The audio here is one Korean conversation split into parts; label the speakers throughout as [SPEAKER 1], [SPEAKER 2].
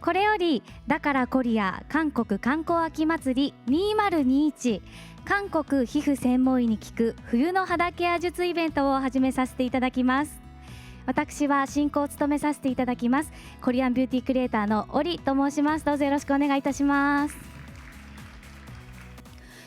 [SPEAKER 1] これよりだからコリア韓国観光秋祭り2021韓国皮膚専門医に聞く冬の肌ケア術イベントを始めさせていただきます。私は進行を務めさせていただきますコリアンビューティークリエイターのオリと申します。どうぞよろしくお願いいたします。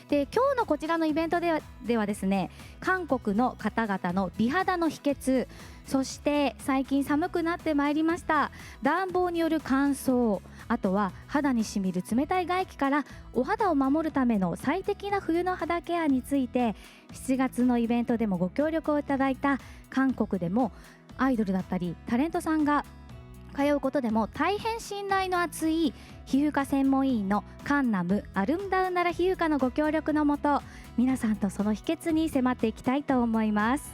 [SPEAKER 1] で、今日のこちらのイベントではですね、韓国の方々の美肌の秘訣、そして最近寒くなってまいりました暖房による乾燥、あとは肌にしみる冷たい外気からお肌を守るための最適な冬の肌ケアについて、7月のイベントでもご協力をいただいた韓国でもアイドルだったりタレントさんが通うことでも大変信頼の厚い皮膚科専門医院のカンナムアルムダウンナラ皮膚科のご協力のもと、皆さんとその秘訣に迫っていきたいと思います。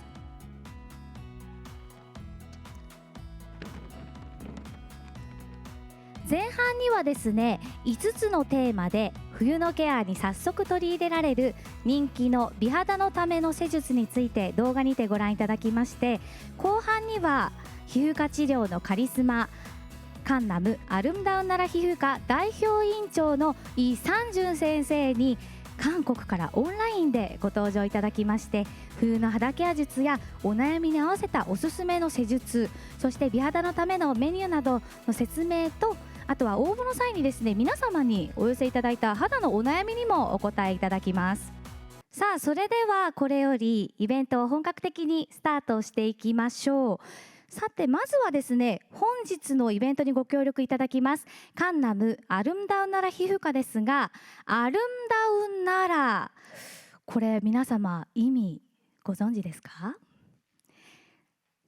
[SPEAKER 1] 前半にはですね、5つのテーマで冬のケアに早速取り入れられる人気の美肌のための施術について動画にてご覧いただきまして、後半には皮膚科治療のカリスマカンナムアルムダウンナラ皮膚科代表委員長のイ・サンジュン先生に韓国からオンラインでご登場いただきまして、冬の肌ケア術やお悩みに合わせたおすすめの施術、そして美肌のためのメニューなどの説明と、あとは応募の際にですね、皆様にお寄せいただいた肌のお悩みにもお答えいただきます。さあ、それではこれよりイベントを本格的にスタートしていきましょう。さて、まずはですね、本日のイベントにご協力いただきますカンナムアルムダウンナラ皮膚科ですが、アルムダウンナラ、これ皆様意味ご存知ですか？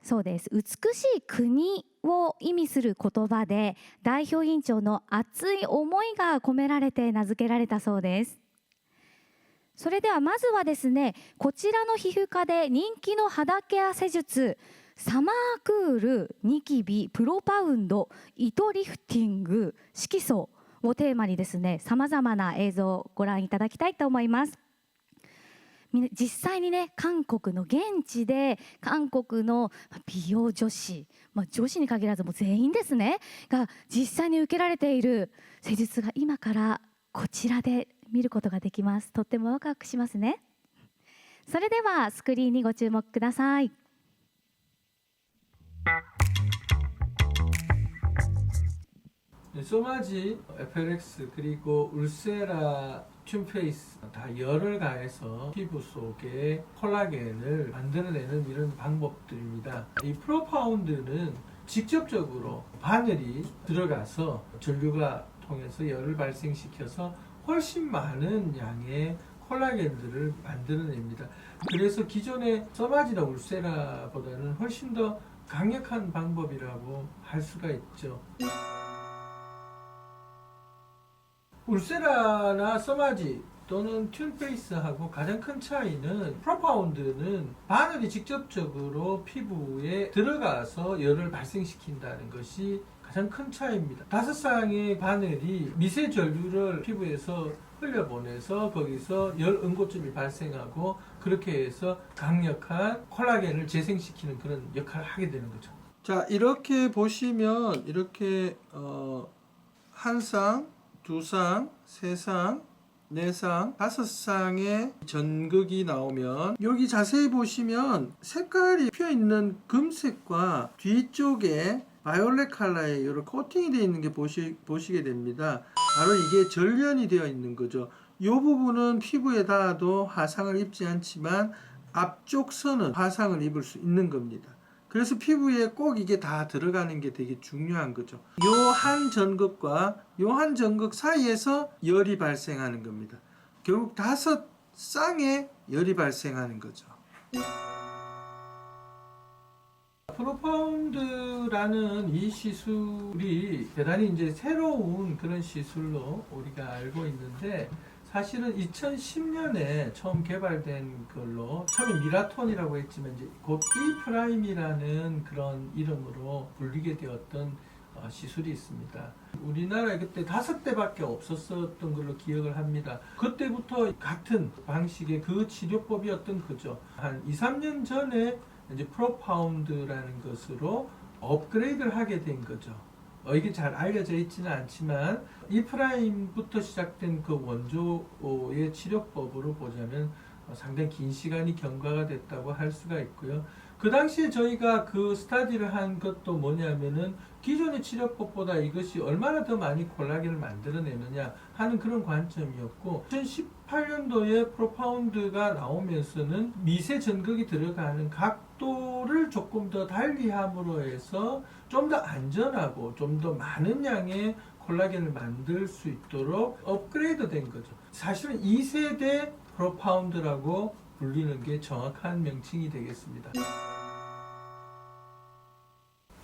[SPEAKER 1] そうです。美しい国を意味する言葉で、代表委員長の熱い思いが込められて名付けられたそうです。それではまずはですね、こちらの皮膚科で人気の肌ケア施術、サマークールニキビプロパウンド糸リフティング色素をテーマにですね、さまざまな映像をご覧いただきたいと思います。実際にね、韓国の現地で韓国の美容女子、女子に限らずもう全員ですねが実際に受けられている施術が今からこちらで見ることができます。とってもワクワクしますね。それではスクリーンにご注目ください。
[SPEAKER 2] 소마지, FLX 그리고 울세라 튠페이스 다 열을 가해서 피부 속에 콜라겐을 만들어내는 이런 방법들입니다. 이 프로파운드는 직접적으로 바늘이 들어가서 전류가 통해서 열을 발생시켜서 훨씬 많은 양의 콜라겐들을 만들어냅니다. 그래서 기존의 써마지나 울세라보다는 훨씬 더 강력한 방법이라고 할 수가 있죠. 울세라나 써마지 또는 튠페이스하고 가장 큰 차이는 프로파운드는 바늘이 직접적으로 피부에 들어가서 열을 발생시킨다는 것이 가장 큰 차이입니다. 5쌍의 바늘이 미세 전류를 피부에서 흘려보내서 거기서 열 응고점이 발생하고 그렇게 해서 강력한 콜라겐을 재생시키는 그런 역할을 하게 되는 거죠. 자, 이렇게 보시면 이렇게 한 쌍, 두 쌍, 세 쌍, 네 쌍, 5쌍의 전극이 나오면 여기 자세히 보시면 색깔이 피어있는 금색과 뒤쪽에 바이올렛 컬러의 이런 코팅이 되어 있는 게 보시게 됩니다. 바로 이게 전련이 되어 있는 거죠. 이 부분은 피부에 닿아도 화상을 입지 않지만 앞쪽 선은 화상을 입을 수 있는 겁니다. 그래서 피부에 꼭 이게 다 들어가는 게 되게 중요한 거죠. 요 한 전극과 요 한 전극 사이에서 열이 발생하는 겁니다. 결국 5쌍의 열이 발생하는 거죠. 프로파운드라는 이 시술이 대단히 이제 새로운 그런 시술로 우리가 알고 있는데, 사실은 2010년에 처음 개발된 걸로 처음에 미라톤이라고 했지만 이제 곧 E'이라는 그런 이름으로 불리게 되었던 시술이 있습니다. 우리나라에 그때 5대밖에 없었던 걸로 기억을 합니다. 그때부터 같은 방식의 그 치료법이었던 거죠. 한 2, 3년 전에 이제 프로파운드라는 것으로 업그레이드를 하게 된 거죠. 이게 잘 알려져 있지는 않지만 E'부터 시작된 그 원조의 치료법으로 보자면 상당히 긴 시간이 경과가 됐다고 할 수가 있고요. 그 당시에 저희가 그 스타디를 한 것도 뭐냐면은 기존의 치료법보다 이것이 얼마나 더 많이 콜라겐을 만들어내느냐 하는 그런 관점이었고, 2018년도에 프로파운드가 나오면서는 미세 전극이 들어가는 각도를 조금 더 달리함으로 해서 좀 더 안전하고 좀 더 많은 양의 콜라겐을 만들 수 있도록 업그레이드 된 거죠. 사실은 2세대 프로파운드라고 불리는 게 정확한 명칭이 되겠습니다.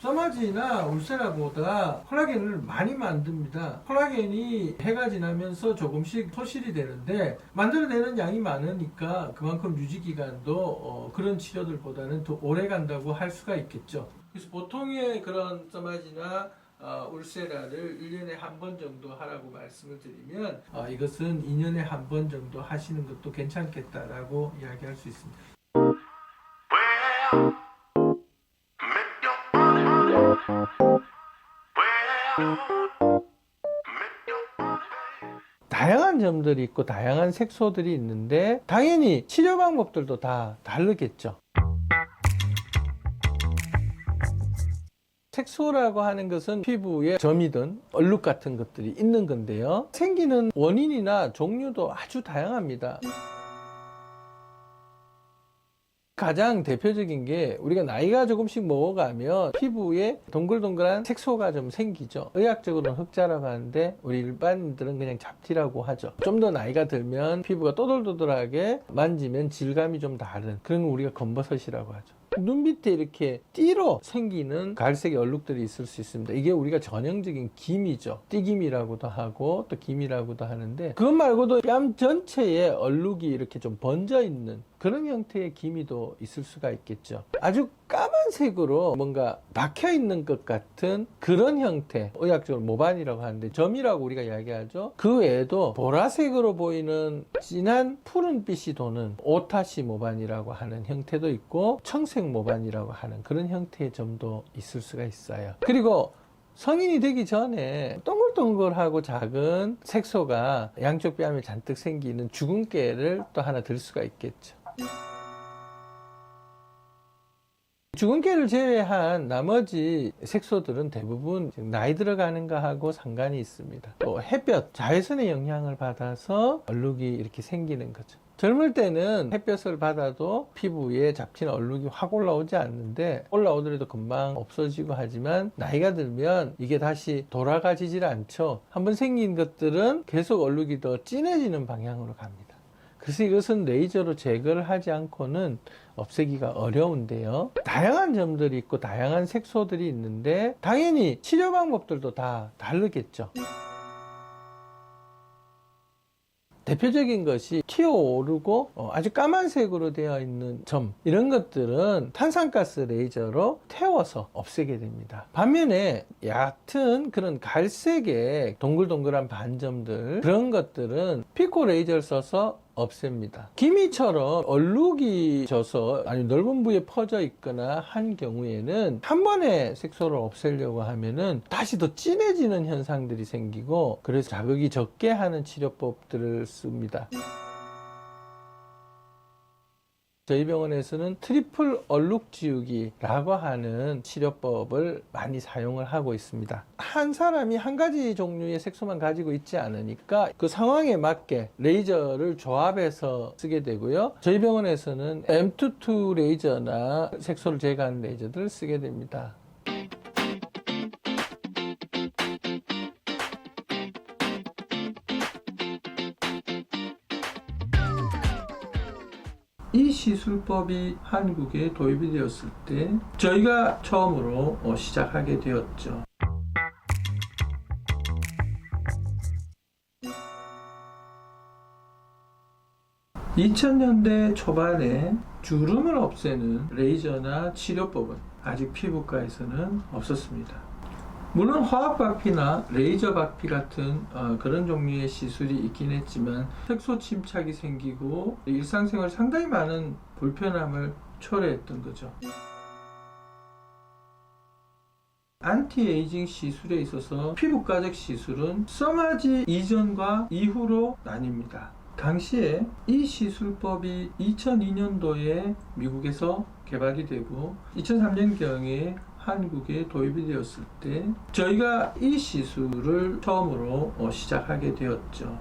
[SPEAKER 2] 써마지나 울세라보다 콜라겐을 많이 만듭니다. 콜라겐이 해가 지나면서 조금씩 소실이 되는데 만들어내는 양이 많으니까 그만큼 유지기간도 그런 치료들보다는 더 오래 간다고 할 수가 있겠죠. 그래서 보통의 그런 써마지나 울세라를 1년에 한 번 정도 하라고 말씀을 드리면 이것은 2년에 한 번 정도 하시는 것도 괜찮겠다라고 이야기할 수 있습니다. 다양한 점들이 있고 다양한 색소들이 있는데 당연히 치료 방법들도 다 다르겠죠. 색소라고 하는 것은 피부에 점이든 얼룩 같은 것들이 있는 건데요. 생기는 원인이나 종류도 아주 다양합니다. 가장 대표적인 게 우리가 나이가 조금씩 먹어가면 피부에 동글동글한 색소가 좀 생기죠. 의학적으로는 흑자라고 하는데 우리 일반인들은 그냥 잡티라고 하죠. 좀 더 나이가 들면 피부가 또돌또돌하게 만지면 질감이 좀 다른 그런 걸 우리가 검버섯이라고 하죠. 눈 밑에 이렇게 띠로 생기는 갈색의 얼룩들이 있을 수 있습니다. 이게 우리가 전형적인 기미죠. 띠기미라고도 하고 또 기미라고도 하는데, 그것 말고도 뺨 전체에 얼룩이 이렇게 좀 번져 있는 그런 형태의 기미도 있을 수가 있겠죠. 아주 까만색으로 뭔가 박혀 있는 것 같은 그런 형태, 의학적으로 모반이라고 하는데 점이라고 우리가 이야기하죠. 그 외에도 보라색으로 보이는 진한 푸른빛이 도는 오타시 모반이라고 하는 형태도 있고 청색 모반이라고 하는 그런 형태의 점도 있을 수가 있어요. 그리고 성인이 되기 전에 동글동글하고 작은 색소가 양쪽 뺨에 잔뜩 생기는 주근깨를 또 하나 들 수가 있겠죠. 주근깨를 제외한 나머지 색소들은 대부분 나이 들어가는가 하고 상관이 있습니다. 또 햇볕, 자외선의 영향을 받아서 얼룩이 이렇게 생기는 거죠. 젊을 때는 햇볕을 받아도 피부에 잡티나 얼룩이 확 올라오지 않는데, 올라오더라도 금방 없어지고 하지만 나이가 들면 이게 다시 돌아가지질 않죠. 한번 생긴 것들은 계속 얼룩이 더 진해지는 방향으로 갑니다. 그래서 이것은 레이저로 제거를 하지 않고는 없애기가 어려운데요. 다양한 점들이 있고 다양한 색소들이 있는데 당연히 치료 방법들도 다 다르겠죠. 대표적인 것이 튀어오르고 아주 까만색으로 되어 있는 점, 이런 것들은 탄산가스 레이저로 태워서 없애게 됩니다. 반면에 얕은 그런 갈색의 동글동글한 반점들, 그런 것들은 피코 레이저를 써서 없앱니다. 기미처럼 얼룩이 져서 아주 넓은 부위에 퍼져 있거나 한 경우에는 한 번에 색소를 없애려고 하면은 다시 더 진해지는 현상들이 생기고, 그래서 자극이 적게 하는 치료법들을 씁니다. 저희 병원에서는 트리플 얼룩 지우기라고 하는 치료법을 많이 사용을 하고 있습니다. 한 사람이 한 가지 종류의 색소만 가지고 있지 않으니까 그 상황에 맞게 레이저를 조합해서 쓰게 되고요. 저희 병원에서는 M22 레이저나 색소를 제거하는 레이저들을 쓰게 됩니다. 이 시술법이 한국에 도입이 되었을 때 저희가 처음으로 시작하게 되었죠. (2000년대) 초반에 주름을 없애는 레이저나 치료법은 아직 피부과에서는 없었습니다. 물론 화학 박피나 레이저 박피 같은 그런 종류의 시술이 있긴 했지만 색소 침착이 생기고 일상생활 상당히 많은 불편함을 초래했던 거죠. 안티에이징 시술에 있어서 피부 가적 시술은 써마지 이전과 이후로 나뉩니다. 당시에 이 시술법이 2002년도에 미국에서 개발이 되고 2003년경에 한국에 도입이 되었을 때 저희가 이 시술을 처음으로 시작하게 되었죠.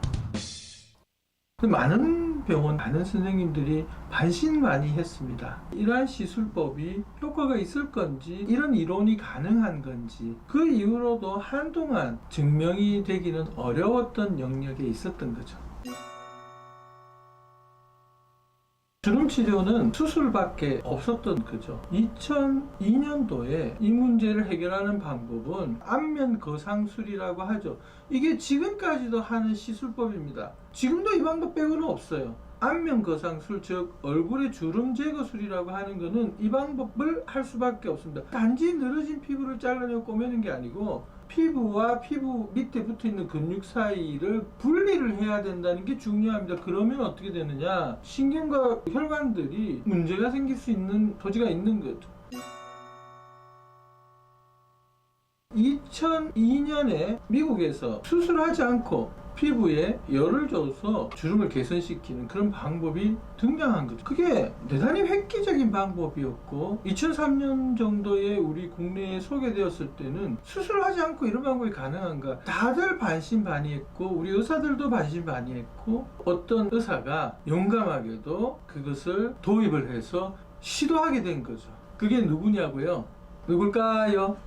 [SPEAKER 2] 많은 병원, 많은 선생님들이 반신반의했습니다. 이러한 시술법이 효과가 있을 건지, 이런 이론이 가능한 건지, 그 이후로도 한동안 증명이 되기는 어려웠던 영역에 있었던 거죠. 주름 치료는 수술밖에 없었던 거죠. 2002년도에 이 문제를 해결하는 방법은 안면 거상술이라고 하죠. 이게 지금까지도 하는 시술법입니다. 지금도 이 방법 빼고는 없어요. 안면 거상술, 즉 얼굴의 주름 제거술이라고 하는 것은 이 방법을 할 수밖에 없습니다. 단지 늘어진 피부를 잘라내고 꼬매는 게 아니고 피부와 피부 밑에 붙어있는 근육 사이를 분리를 해야 된다는 게 중요합니다. 그러면 어떻게 되느냐, 신경과 혈관들이 문제가 생길 수 있는 소지가 있는 거죠. 2002년에 미국에서 수술하지 않고 피부에 열을 줘서 주름을 개선시키는 그런 방법이 등장한 거죠. 그게 대단히 획기적인 방법이었고 2003년 정도에 우리 국내에 소개되었을 때는 수술을 하지 않고 이런 방법이 가능한가, 다들 반신반의했고 우리 의사들도 반신반의했고 어떤 의사가 용감하게도 그것을 도입을 해서 시도하게 된 거죠. 그게 누구냐고요? 누굴까요?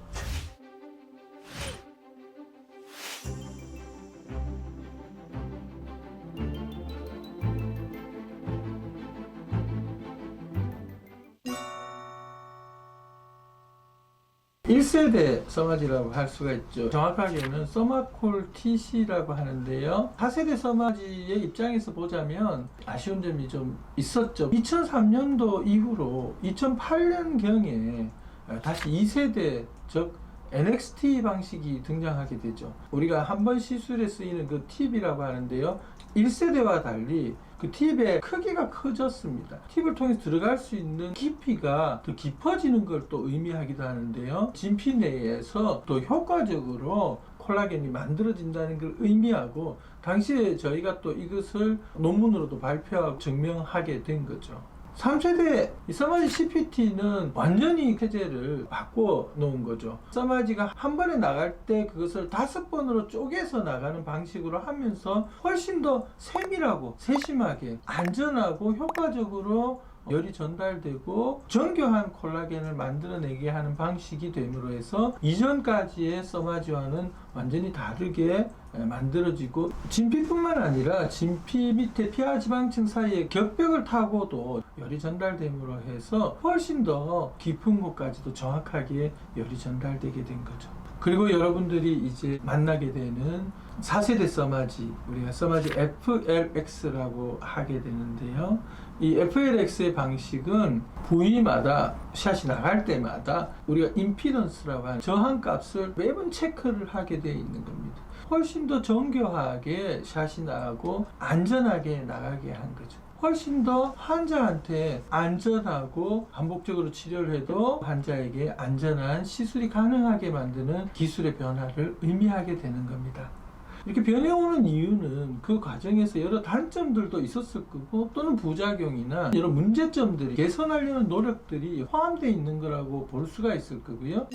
[SPEAKER 2] 1세대 써마지라고 할 수가 있죠. 정확하게는 써마콜 TC라고 하는데요. 4세대 써마지의 입장에서 보자면 아쉬운 점이 좀 있었죠. 2003년도 이후로 2008년경에 다시 2세대, 즉 NXT 방식이 등장하게 되죠. 우리가 한 번 시술에 쓰이는 그 팁이라고 하는데요. 1세대와 달리 그 팁의 크기가 커졌습니다. 팁을 통해서 들어갈 수 있는 깊이가 더 깊어지는 걸 또 의미하기도 하는데요. 진피 내에서 또 효과적으로 콜라겐이 만들어진다는 걸 의미하고, 당시에 저희가 또 이것을 논문으로도 발표하고 증명하게 된 거죠. 3세대 써마지 CPT는 완전히 체제를 바꿔 놓은 거죠. 써마지가 한 번에 나갈 때 그것을 5번으로 쪼개서 나가는 방식으로 하면서 훨씬 더 세밀하고 세심하게 안전하고 효과적으로 열이 전달되고 정교한 콜라겐을 만들어내게 하는 방식이 됨으로 해서 이전까지의 써마지와는 완전히 다르게 만들어지고, 진피뿐만 아니라 진피 밑에 피하지방층 사이의 격벽을 타고도 열이 전달됨으로 해서 훨씬 더 깊은 곳까지도 정확하게 열이 전달되게 된 거죠. 그리고 여러분들이 이제 만나게 되는 4세대 써마지, 우리가 써마지 FLX라고 하게 되는데요. 이 FLX의 방식은 부위마다 샷이 나갈 때마다 우리가 임피던스라고 하는 저항값을 매번 체크를 하게 되어 있는 겁니다. 훨씬 더 정교하게 샷이 나가고 안전하게 나가게 한 거죠. 훨씬 더 환자한테 안전하고 반복적으로 치료를 해도 환자에게 안전한 시술이 가능하게 만드는 기술의 변화를 의미하게 되는 겁니다. 이렇게 변해오는 이유는 그 과정에서 여러 단점들도 있었을 거고, 또는 부작용이나 여러 문제점들이 개선하려는 노력들이 포함되어 있는 거라고 볼 수가 있을 거고요.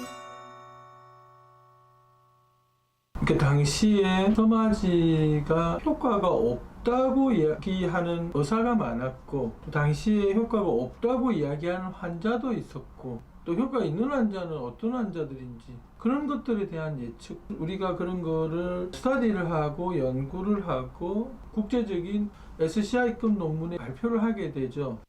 [SPEAKER 2] 그 당시에 써마지가 효과가 없다고 이야기하는 의사가 많았고, 또 당시에 효과가 없다고 이야기하는 환자도 있었고, 또 효과가 있는 환자는 어떤 환자들인지, 그런 것들에 대한 예측, 우리가 그런 거를 스터디를 하고 연구를 하고 국제적인 SCI급 논문에 발표를 하게 되죠.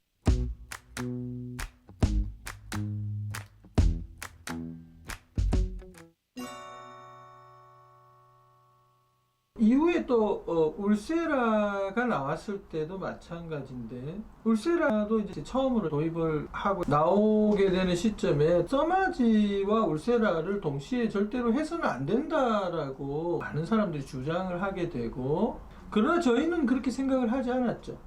[SPEAKER 2] 이후에 또 울세라가 나왔을 때도 마찬가지인데, 울세라도 이제 처음으로 도입을 하고 나오게 되는 시점에 써마지와 울세라를 동시에 절대로 해서는 안 된다라고 많은 사람들이 주장을 하게 되고, 그러나 저희는 그렇게 생각을 하지 않았죠.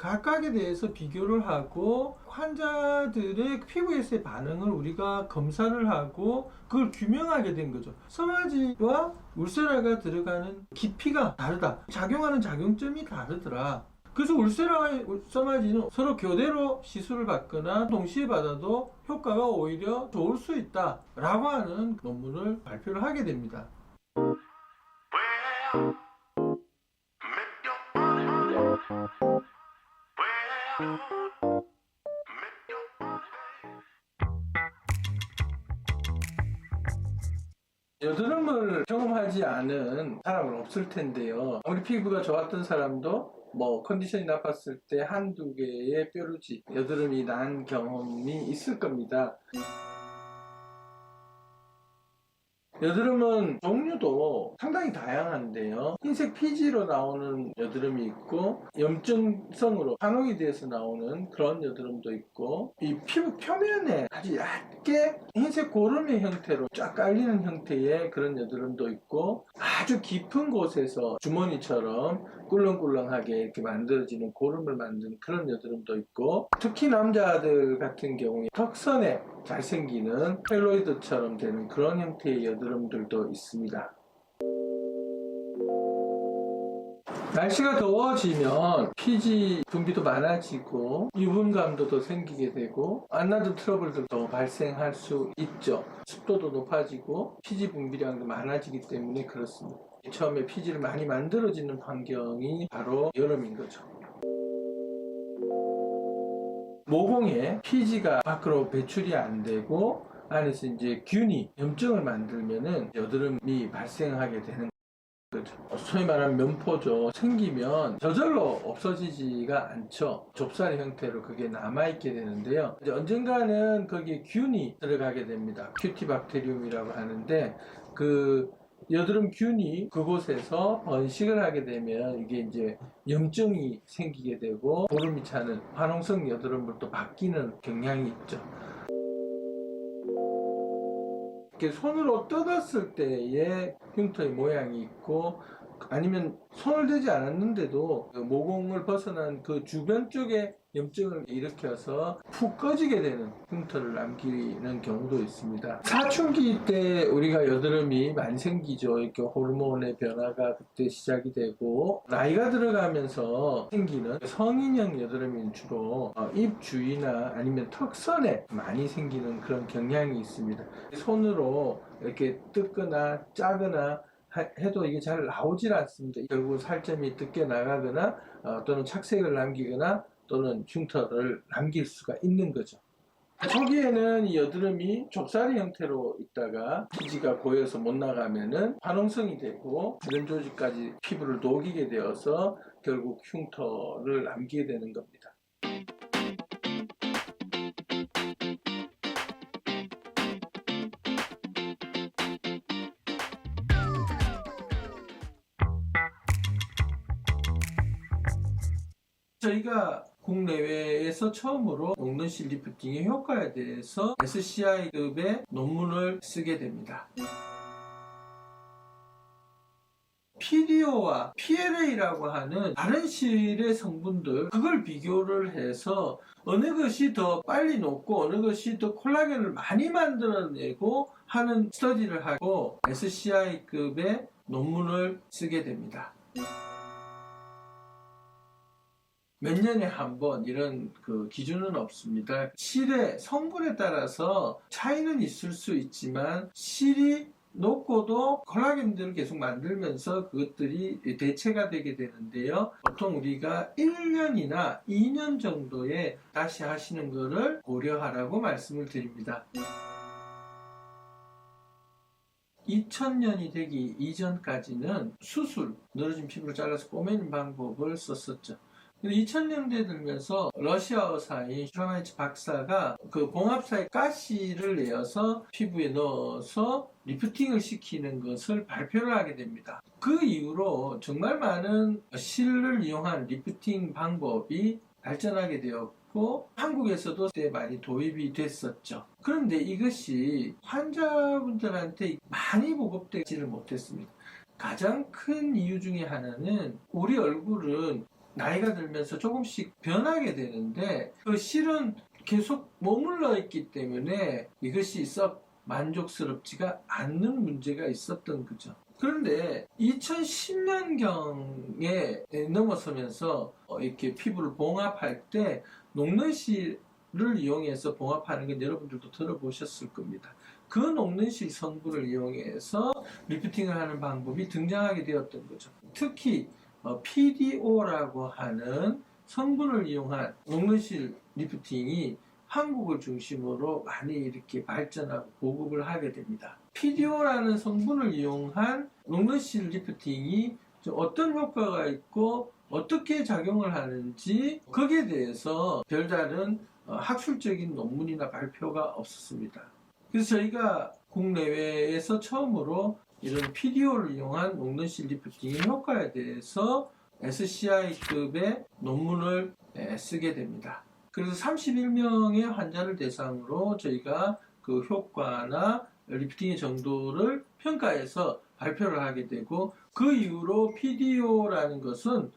[SPEAKER 2] 각각에 대해서 비교를 하고 환자들의 피부에서의 반응을 우리가 검사를 하고 그걸 규명하게 된 거죠. 써마지와 울세라가 들어가는 깊이가 다르다. 작용하는 작용점이 다르더라. 그래서 울세라와 써마지는 서로 교대로 시술을 받거나 동시에 받아도 효과가 오히려 좋을 수 있다 라고 하는 논문을 발표를 하게 됩니다. 여드름을 경험하지 않은 사람은 없을 텐데요. 우리 피부가 좋았던 사람도 컨디션이 나빴을 때 한두 개의 뾰루지, 여드름이 난 경험이 있을 겁니다. 여드름은 종류도 상당히 다양한데요. 흰색 피지로 나오는 여드름이 있고 염증성으로 환옥이 돼서 나오는 그런 여드름도 있고 이 피부 표면에 아주 얇게 흰색 고름의 형태로 쫙 깔리는 형태의 그런 여드름도 있고 아주 깊은 곳에서 주머니처럼 꿀렁꿀렁하게 이렇게 만들어지는 고름을 만드는 그런 여드름도 있고 특히 남자들 같은 경우에 턱선에 잘생기는 펠로이드처럼 되는 그런 형태의 여드름들도 있습니다. 날씨가 더워지면 피지 분비도 많아지고 유분감도 더 생기게 되고 안나드 트러블도 더 발생할 수 있죠. 습도도 높아지고 피지 분비량도 많아지기 때문에 그렇습니다. 처음에 피지를 많이 만들어지는 환경이 바로 여름인 거죠. 모공에 피지가 밖으로 배출이 안 되고 안에서 이제 균이 염증을 만들면은 여드름이 발생하게 되는 거죠. 소위 말하는 면포죠. 생기면 저절로 없어지지가 않죠. 좁쌀 형태로 그게 남아있게 되는데요. 이제 언젠가는 거기에 균이 들어가게 됩니다. 큐티박테리움이라고 하는데 그 여드름 균이 그곳에서 번식을 하게 되면 이게 이제 염증이 생기게 되고 고름이 차는 화농성 여드름으로 또 바뀌는 경향이 있죠. 이렇게 손으로 뜯었을 때의 흉터의 모양이 있고 아니면 손을 대지 않았는데도 그 모공을 벗어난 그 주변 쪽에 염증을 일으켜서 푹 꺼지게 되는 흉터를 남기는 경우도 있습니다. 사춘기 때 우리가 여드름이 많이 생기죠. 이렇게 호르몬의 변화가 그때 시작이 되고 나이가 들어가면서 생기는 성인형 여드름이 주로 입 주위나 아니면 턱선에 많이 생기는 그런 경향이 있습니다. 손으로 이렇게 뜯거나 짜거나 해도 이게 잘 나오질 않습니다. 결국 살점이 뜯겨 나가거나 또는 착색을 남기거나 또는 흉터를 남길 수가 있는 거죠. 초기에는 이 여드름이 좁쌀이 형태로 있다가 피지가 고여서 못 나가면은 화농성이 되고 주변 조직까지 피부를 녹이게 되어서 결국 흉터를 남기게 되는 겁니다. 저희가 국내외에서 처음으로 녹는실 리프팅의 효과에 대해서 SCI급의 논문을 쓰게 됩니다. PDO와 PLA라고 하는 다른 실의 성분들 그걸 비교를 해서 어느 것이 더 빨리 녹고 어느 것이 더 콜라겐을 많이 만들어내고 하는 스터디를 하고 SCI급의 논문을 쓰게 됩니다. 몇 년에 한 번 이런 그 기준은 없습니다. 실의 성분에 따라서 차이는 있을 수 있지만 실이 녹고도 콜라겐들을 계속 만들면서 그것들이 대체가 되게 되는데요. 보통 우리가 1년이나 2년 정도에 다시 하시는 것을 고려하라고 말씀을 드립니다. 2000년이 되기 이전까지는 수술, 늘어진 피부를 잘라서 꼬매는 방법을 썼었죠. 2000년대 들면서 러시아 의사인 슈라마이치 박사가 그 봉합사의 가시를 내어서 피부에 넣어서 리프팅을 시키는 것을 발표를 하게 됩니다. 그 이후로 정말 많은 실을 이용한 리프팅 방법이 발전하게 되었고 한국에서도 그때 많이 도입이 됐었죠. 그런데 이것이 환자분들한테 많이 보급되지를 못했습니다. 가장 큰 이유 중에 하나는 우리 얼굴은 나이가 들면서 조금씩 변하게 되는데 그 실은 계속 머물러 있기 때문에 이것이 썩 만족스럽지가 않는 문제가 있었던 거죠. 그런데 2010년경에 넘어서면서 이렇게 피부를 봉합할 때 녹는실을 이용해서 봉합하는 건 여러분들도 들어보셨을 겁니다. 그 녹는실 성분을 이용해서 리프팅을 하는 방법이 등장하게 되었던 거죠. 특히 PDO라고 하는 성분을 이용한 녹는실 리프팅이 한국을 중심으로 많이 이렇게 발전하고 보급을 하게 됩니다. PDO라는 성분을 이용한 녹는실 리프팅이 어떤 효과가 있고 어떻게 작용을 하는지 거기에 대해서 별다른 학술적인 논문이나 발표가 없었습니다. 그래서 저희가 국내외에서 처음으로 이런 PDO를 이용한 녹는실 리프팅의 효과에 대해서 SCI급의 논문을 쓰게 됩니다. 그래서 31명의 환자를 대상으로 저희가 그 효과나 리프팅의 정도를 평가해서 발표를 하게 되고 그 이후로 PDO라는 것은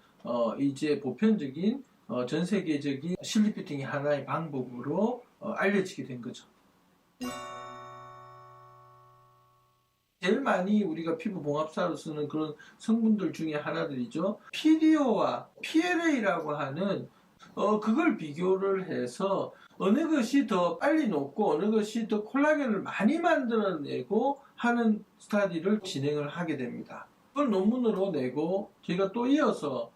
[SPEAKER 2] 이제 보편적인 전 세계적인 실리프팅의 하나의 방법으로 알려지게 된 거죠. 제일 많이 우리가 피부 봉합사로 쓰는 그런 성분들 중에 하나들이죠. PDO와 PLA라고 하는 그걸 비교를 해서 어느 것이 더 빨리 녹고 어느 것이 더 콜라겐을 많이 만들어내고 하는 스터디를 진행을 하게 됩니다. 그걸 논문으로 내고 저희가 또 이어서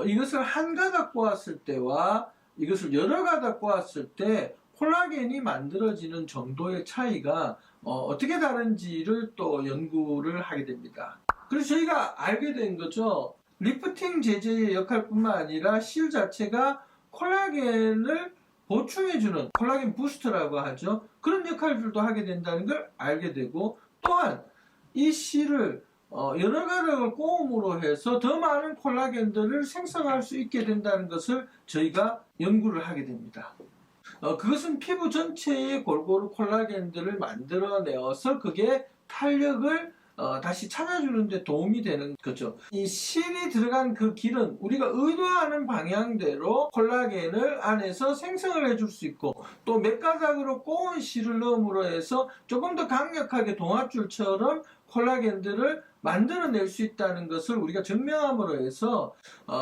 [SPEAKER 2] 이것을 한 가닥 꼬았을 때와 이것을 여러 가닥 꼬았을 때 콜라겐이 만들어지는 정도의 차이가 어떻게 다른지를 또 연구를 하게 됩니다. 그래서 저희가 알게 된 거죠. 리프팅 제제의 역할뿐만 아니라 실 자체가 콜라겐을 보충해주는 콜라겐 부스트라고 하죠. 그런 역할들도 하게 된다는 걸 알게 되고 또한 이 실을 여러 가닥을 꼬음으로 해서 더 많은 콜라겐들을 생성할 수 있게 된다는 것을 저희가 연구를 하게 됩니다. 그것은 피부 전체에 골고루 콜라겐들을 만들어내어서 그게 탄력을 다시 찾아주는 데 도움이 되는 거죠. 이 실이 들어간 그 길은 우리가 의도하는 방향대로 콜라겐을 안에서 생성을 해줄 수 있고 또 몇 가닥으로 꼬은 실을 넣음으로 해서 조금 더 강력하게 동아줄처럼 콜라겐들을 만들어낼 수 있다는 것을 우리가 증명함으로 해서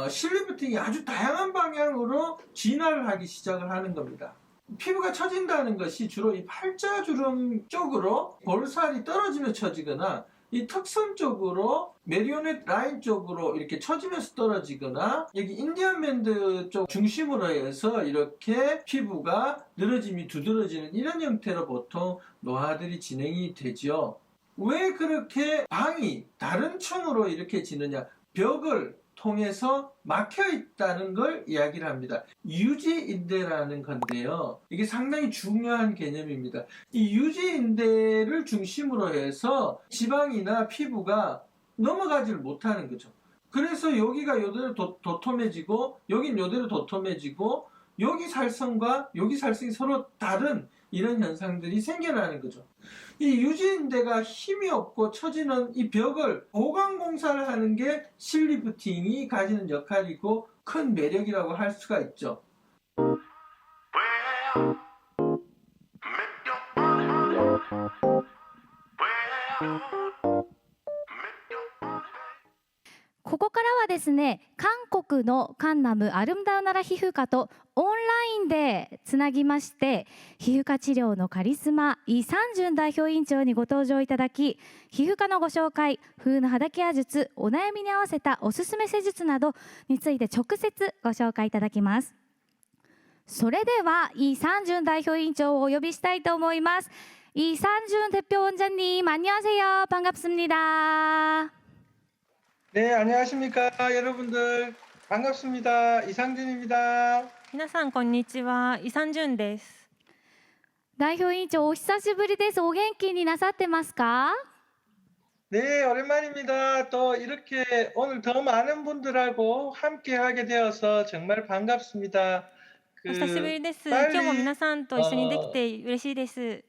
[SPEAKER 2] 실리프팅이 아주 다양한 방향으로 진화를 하기 시작을 하는 겁니다. 피부가 처진다는 것이 주로 이 팔자주름 쪽으로 볼살이 떨어지며 처지거나 이 턱선 쪽으로 메리오넷 라인 쪽으로 이렇게 처지면서 떨어지거나 여기 인디언 밴드 쪽 중심으로 해서 이렇게 피부가 늘어짐이 두드러지는 이런 형태로 보통 노화들이 진행이 되죠. 왜 그렇게 방이 다른 층으로 이렇게 지느냐? 벽을 통해서 막혀 있다는 걸 이야기를 합니다. 유지인대라는 건데요. 이게 상당히 중요한 개념입니다. 이 유지인대를 중심으로 해서 지방이나 피부가 넘어가지를 못하는 거죠. 그래서 여기가 요대로 도톰해지고 여긴 요대로 도톰해지고 여기 살성과 여기 살성이 서로 다른 이런 현상들이 생겨나는 거죠. 이 유지인대가 힘이 없고 처지는 이 벽을 보강 공사를 하는 게 실리프팅이 가지는 역할이고 큰 매력이라고 할 수가 있죠.
[SPEAKER 1] ここからはですね、韓国のカンナムアルムダウナラ皮膚科とオンラインでつなぎまして、皮膚科治療のカリスマイ・サンジュン代表院長にご登場いただき、皮膚科のご紹介、冬の肌ケア術、お悩みに合わせたおすすめ施術などについて直接ご紹介いただきます。それでは이 산준代表委員長をお呼びしたいと思います。이 산준 대표원장님 안녕하세요. 반갑습니다.
[SPEAKER 2] 네, 안녕하십니까 여러분들. 반갑습니다. 이상준입니다.
[SPEAKER 3] 皆さんこんにちは、イサンジュンです。
[SPEAKER 1] 代表委員長お久しぶりです。お元気になさってますか？
[SPEAKER 2] 네, 오랜만입니다. 또 이렇게 오늘 더 많은 분들하고 함께 하게 되어서 정말 반갑습니다.
[SPEAKER 3] お久しぶりです。
[SPEAKER 2] 빨리
[SPEAKER 3] 今日も皆さんと一緒にできて嬉しいです。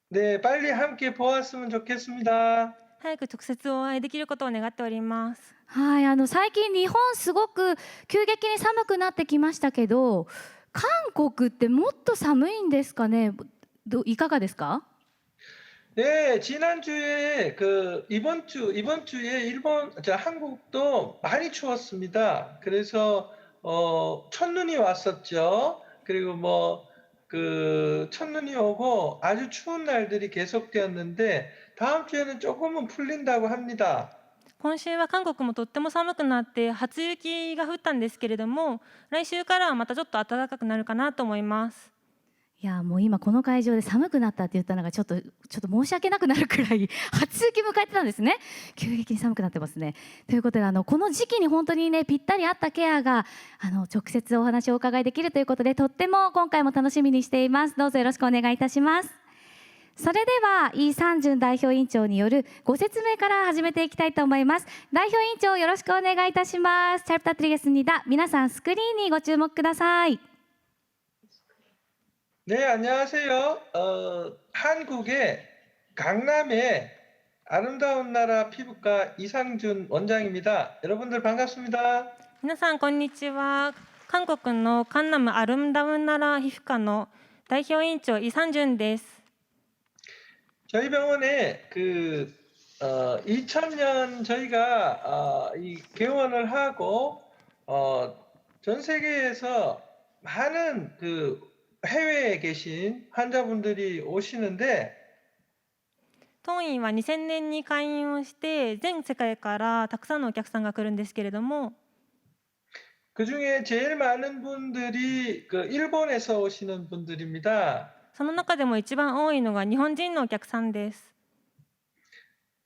[SPEAKER 2] 네, 빨리 함께 보았으면 좋겠습니다.
[SPEAKER 3] 早く直接お会いできることを願っております。
[SPEAKER 1] はい、最近日本すごく急激に寒くなってきましたけど、韓国ってもっと寒いんですかね。いかがですか？
[SPEAKER 2] 네, 지난주에 이번 주에 한국도 많이 추웠습니다. 그래서 첫눈이 왔었죠. 그리고 첫눈이 오고 아주 추운 날들이 계속되었는데 다음 주에는 조금은 풀린다고 합니다.
[SPEAKER 3] 今週は韓国もとっても寒くなって初雪が降ったんですけれども、来週からはまたちょっと暖かくなるかなと思います。
[SPEAKER 1] いやもう今この会場で寒くなったって言ったのがちょっと申し訳なくなるくらい初雪迎えてたんですね。急激に寒くなってますね。ということでこの時期に本当にねぴったり合ったケアが直接お話をお伺いできるということで、とっても今回も楽しみにしています。どうぞよろしくお願いいたします。それではイ・サンジュン代表委員長によるご説明から始めていきたいと思います。代表委員長よろしくお願いいたします。잘 부탁드리겠습니다。皆さんスクリーンにご注目ください。
[SPEAKER 2] 네, 안녕하세요. 한국의 강남의 아름다운 나라 피부과 이상준 원장입니다. 여러분들 반갑습니다.
[SPEAKER 3] 皆さんこんにちは。韓国のカンナムアルムダウンナラ皮膚科の代表委員長イ・サンジュンです。
[SPEAKER 2] 저희 병원에 2000년 저희가 이 개원을 하고 전 세계에서 많은 해외에 계신 환자분들이 오시는데
[SPEAKER 3] 当院は2000年に開院をして全世界からたくさんのお客さんが来るんですけれども、
[SPEAKER 2] 그중에 제일 많은 분들이 일본에서 오시는 분들입니다.
[SPEAKER 3] その中でも一番多いのが日本人のお客さんです。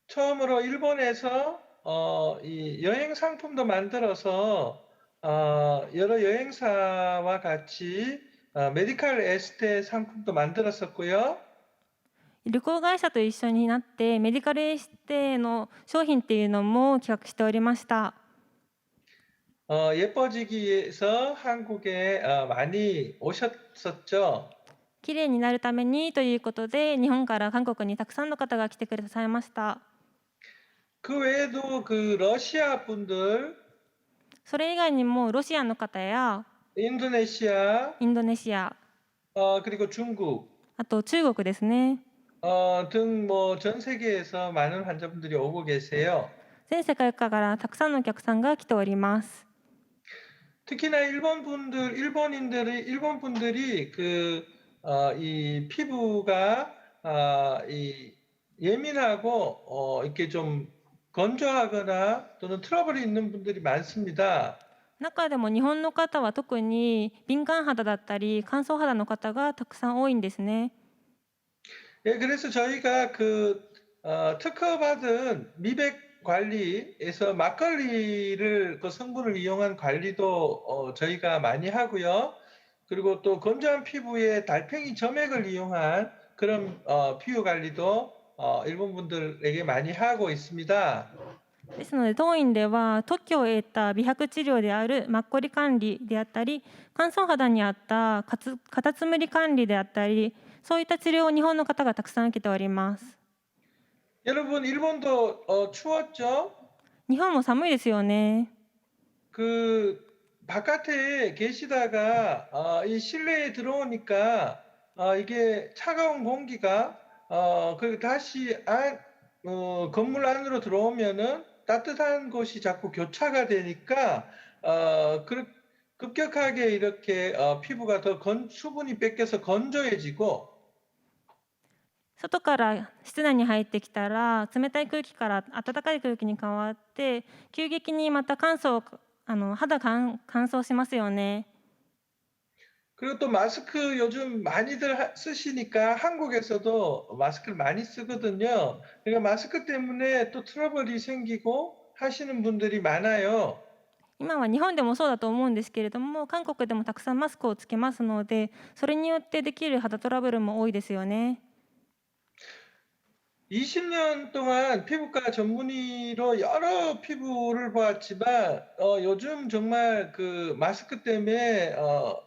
[SPEAKER 2] 처음으로 일본에서 이 여행 상품도 만들어서 여러 여행사와 같이 메디칼 에스테 상품도 만들었었고요.
[SPEAKER 3] 旅行会社と一緒になってメディカルエステの商品っていうのも企画しておりました。
[SPEAKER 2] 예뻐지기 위해서 한국에 많이 오셨었죠.
[SPEAKER 3] 綺麗になるためにということで日本から韓国にたくさんの方が来てくださいました。
[SPEAKER 2] 그 외에도 러시아 분들,
[SPEAKER 3] それ以外にもロシアの方や
[SPEAKER 2] 인도네시아,
[SPEAKER 3] インドネシア、
[SPEAKER 2] 그리고 중국
[SPEAKER 3] あと中国ですね。
[SPEAKER 2] 등 전 세계에서 많은 환자분들이 오고 계세요.
[SPEAKER 3] 全世界からたくさんのお客さんが来ております。
[SPEAKER 2] 특히나 일본 분들이 이 피부가 이 예민하고 이렇게 좀 건조하거나 또는 트러블이 있는 분들이 많습니다.
[SPEAKER 3] 中でも日本の方は特に敏感肌だったり乾燥肌の方がたくさん多いんですね。
[SPEAKER 2] 예, 그래서 저희가 특허받은 미백 관리에서 막걸리를 성분을 이용한 관리도 저희가 많이 하고요. 그리고 또 건조한 피부에 달팽이 점액을 이용한 그런 피부 관리도 일본 분들에게 많이 하고 있습니다.
[SPEAKER 3] ですので当院では特許を得た美白治療であるマッコリ管理であったり、乾燥肌にあったカタツムリ管理であったり、そういった治療を日本の方がたくさん受けております。
[SPEAKER 2] 여러분 일본도 추웠죠?
[SPEAKER 3] 日本も寒いですよね。
[SPEAKER 2] 바깥에 계시다가 이 실내에 들어오니까 이게 차가운 공기가 그리고 다시 건물 안으로 들어오면은 따뜻한 곳이 자꾸 교차가 되니까 급격하게 이렇게 피부가 더 수분이 뺏겨서 건조해지고
[SPEAKER 3] 外から室内に入ってきたら冷たい空気から暖かい空気に変わって急激にまた肌乾燥しますよね。
[SPEAKER 2] 그리고 또 마스크 요즘 많이들 쓰시니까 한국에서도 마스크를 많이 쓰거든요. 그러니까 마스크 때문에 또 트러블이 생기고 하시는 분들이 많아요.
[SPEAKER 3] 今は日本でもそうだと思うんですけれども、韓国でもたくさんマスクをつけますので、それによってできる肌トラブルも多いですよね。
[SPEAKER 2] 20년 동안 피부과 전문의로 여러 피부를 보았지만 요즘 정말 마스크 때문에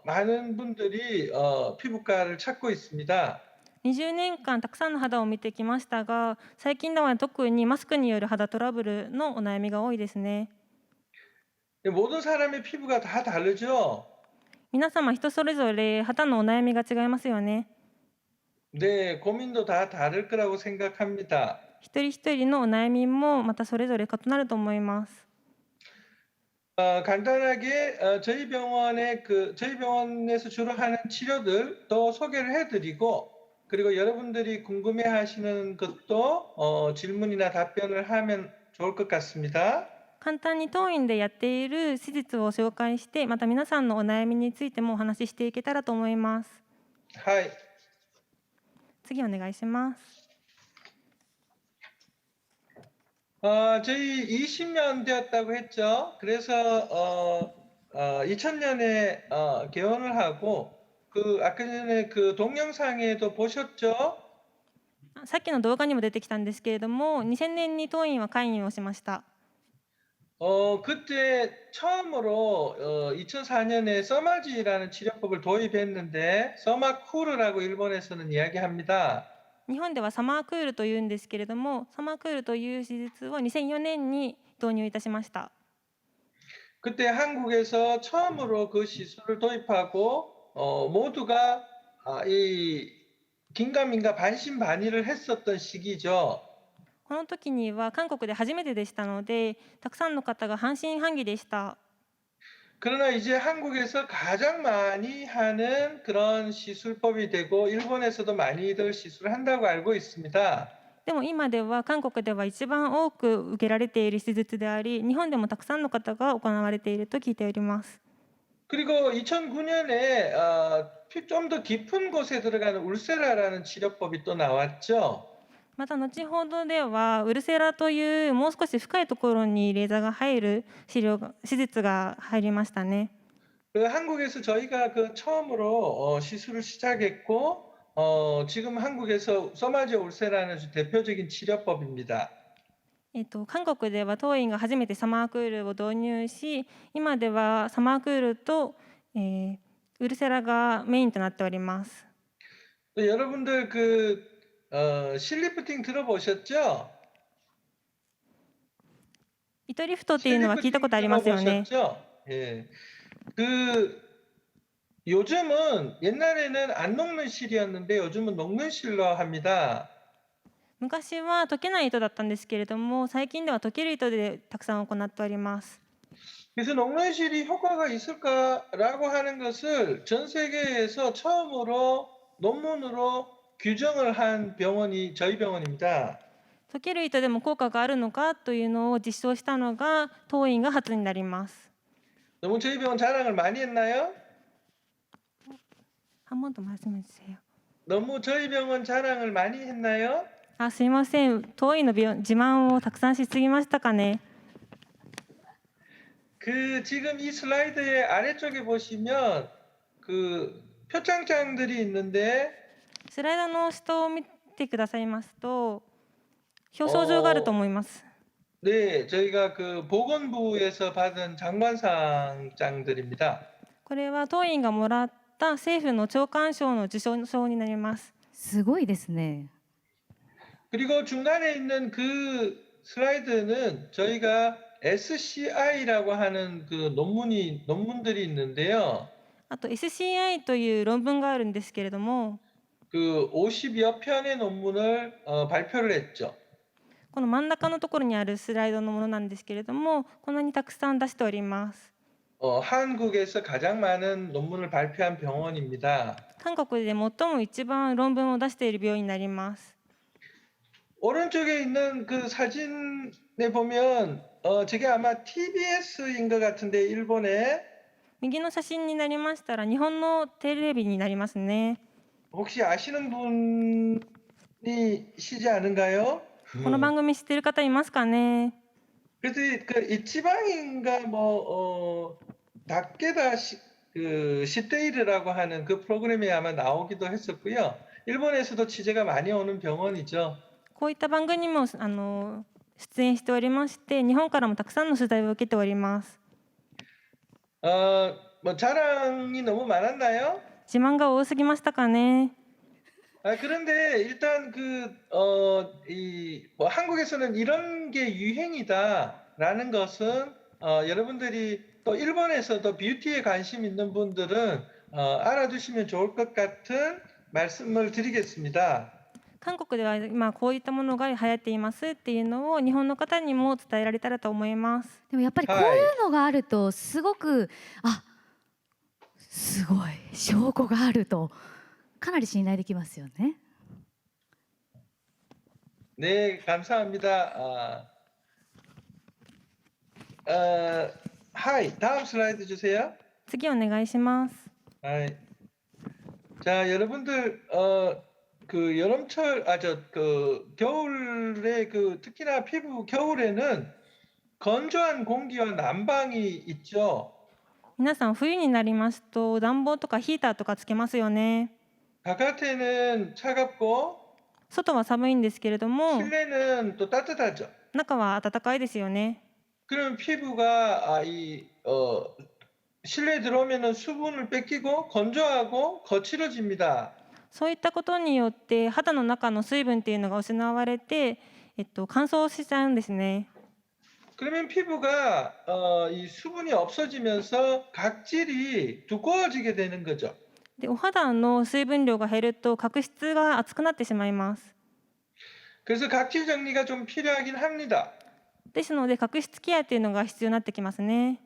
[SPEAKER 2] 많은 분들이 피부과를 찾고 있습니다.
[SPEAKER 3] 20年間たくさんの肌を見てきましたが、最近では特にマスクによる肌トラブルのお悩みが多いですね。
[SPEAKER 2] 모든 사람의 피부가 다 다르죠?
[SPEAKER 3] 皆様人それぞれ肌のお悩みが違いますよね。
[SPEAKER 2] 네, 고민도 다 다를 거라고 생각합니다.
[SPEAKER 3] 一人一人のお悩みもまたそれぞれ異なると思います。
[SPEAKER 2] 간단하게 저희 병원에서 주로 하는 치료들 또 소개를 해드리고 그리고 여러분들이 궁금해하시는 것도 질문이나 답변을 하면 좋을 것 같습니다.
[SPEAKER 3] 簡単に当院でやっている施術を紹介して、また皆さんのお悩みについてもお話ししていけたらと思います。
[SPEAKER 2] 하이.
[SPEAKER 3] 次お願いします。
[SPEAKER 2] 저희 20년 되었다고 했죠. 그래서 2000년에 개원을 하고 아까 전에 그 동영상에도 보셨죠?
[SPEAKER 3] さっきの動画にも出てきたんですけれども、2000年に当院は開院をしました。
[SPEAKER 2] 그때 처음으로 2004년에 써마지라는 치료법을 도입했는데 써마쿠르라고 일본에서는 이야기합니다.
[SPEAKER 3] 日本ではサマークールというんですけれども、サマークールという手術を2004年に導入いたしました。
[SPEAKER 2] 그때 한국에서 처음으로 그 시술을 도입하고 모두가 이 긴가민가 반신반의를 했었던 시기죠.
[SPEAKER 3] この時には韓国で初めてでしたので、たくさんの方が半信半疑でした。
[SPEAKER 2] 그러나 이제 한국에서 가장 많이 하는 그런 시술법이 되고 일본에서도 많이들 시술을 한다고 알고 있습니다.
[SPEAKER 3] でも今では韓国では一番多く受けられている手術であり、日本でもたくさんの方が行われていると聞いております。
[SPEAKER 2] 그리고 2009년에 좀 더 깊은 곳에 들어가는 울세라라는 치료법이 또 나왔죠.
[SPEAKER 3] また後ほどではウルセラというもう少し深いところにレーザーが入る手術が入りましたね。
[SPEAKER 2] 한국에서 저희가 처음으로 시술을 시작했고 지금 한국에서 써마지 울세라는 대표적인 치료법입니다.
[SPEAKER 3] 韓国では当院が初めてサマークールを導入し、今ではサマークールと、ウルセラがメインとなっております。
[SPEAKER 2] 여러분들 실리프팅 들어보셨죠?
[SPEAKER 3] 糸リフトっていうのは聞いたことありますよね。
[SPEAKER 2] 예. 요즘은 옛날에는 안 녹는 실이었는데 요즘은 녹는 실로 합니다.
[SPEAKER 3] 昔は溶けない糸だったんですけれども、最近では溶ける糸でたくさん行っております。
[SPEAKER 2] 그래서 녹는 실이 효과가 있을까라고 하는 것을 전 세계에서 처음으로 논문으로 규정을 한 병원이 저희 병원입니다.
[SPEAKER 3] 溶ける糸でも効果があるのかというのを実証したのが当院が初になります。
[SPEAKER 2] 너무 저희 병원 자랑을 많이 했나요?
[SPEAKER 3] 한 번 더 말씀해 주세요.
[SPEAKER 2] 너무 저희 병원 자랑을 많이 했나요?
[SPEAKER 3] すいません、当院の自慢をたくさんしすぎましたかね。
[SPEAKER 2] 지금 이 슬라이드의 아래쪽에 보시면 표창장들이 있는데
[SPEAKER 3] スライドの下を見てくださいますと表彰状があると思います。
[SPEAKER 2] 네, 저희가 보건부에서 받은 장관상장들입니다.
[SPEAKER 3] これは当院がもらった政府の長官賞の受賞証になります。
[SPEAKER 1] すごいですね。
[SPEAKER 2] 그리고 중간에 있는 슬라이드는 저희가 SCI라고 하는 논문들이 있는데요.
[SPEAKER 3] あと SCI という論文があるんですけれども、
[SPEAKER 2] 50여 편의 논문을 발표를 했죠.
[SPEAKER 3] この真ん中のところにあるスライドのものなんですけれども、こんなにたくさん出しております。
[SPEAKER 2] 한국에서 가장 많은 논문을 발표한 병원입니다.
[SPEAKER 3] 韓国で最も一番論文を出している病院になります。
[SPEAKER 2] 오른쪽에 있는 사진에 보면 저게 아마 TBS인 것 같은데 일본에
[SPEAKER 3] 右の写真になりましたら日本のテレビになりますね。
[SPEAKER 2] 혹시 아시는 분이시지 않은가요?
[SPEAKER 3] この番組知ってる方いますかね。
[SPEAKER 2] 그래서 이치방인가 다케다 시테이르라고 하는 그 프로그램에 아마 나오기도 했었고요. 일본에서도 취재가 많이 오는 병원이죠.
[SPEAKER 3] こういった番組にも出演しておりまして、日本からもたくさんの取材を受けております。
[SPEAKER 2] 자랑이 너무 많았나요?
[SPEAKER 3] 自慢が多すぎましたかね。
[SPEAKER 2] 그런데 일단 뭐 한국에서는 이런 게 유행이다라는 것은 여러분들이 또 일본에서도 뷰티에 관심 있는 분들은 알아두시면 좋을 것 같은 말씀을 드리겠습니다.
[SPEAKER 3] 韓国では今こういったものが流行っていますっていうのを日本の方にも伝えられたらと思います。
[SPEAKER 1] でもやっぱりこういうのがあるとすごくすごい証拠があるとかなり信頼できますよね。
[SPEAKER 2] 네, 감사합니다. 하이, 다음 슬라이드 주세요.
[SPEAKER 3] 次お願いします。
[SPEAKER 2] 하이. 자, 여러분들 여름철 겨울에 특히나 피부 겨울에는 건조한 공기와 난방이 있죠.
[SPEAKER 3] 皆さん冬になりますと暖房とかヒーターとかつけますよね。
[SPEAKER 2] 바깥에는 차갑고
[SPEAKER 3] 外は寒いんですけれども
[SPEAKER 2] 실내는 또 따뜻하죠.
[SPEAKER 3] 中は暖かいですよね。
[SPEAKER 2] 그럼 피부가 실내에 들어오면은 수분을 뺏기고 건조하고 거칠어집니다.
[SPEAKER 3] そういったことによって肌の中の水分っていうのが失われて、乾燥しちゃうんですね。
[SPEAKER 2] 그러면 피부가 이 수분이 없어지면서 각질이 두꺼워지게 되는 거죠.
[SPEAKER 3] でお肌の水分量が減ると角質が厚くなってしまいます。
[SPEAKER 2] 그래서 각질 정리가 좀 필요하긴 합니다.
[SPEAKER 3] ですので角質ケアっていうのが必要になってきますね。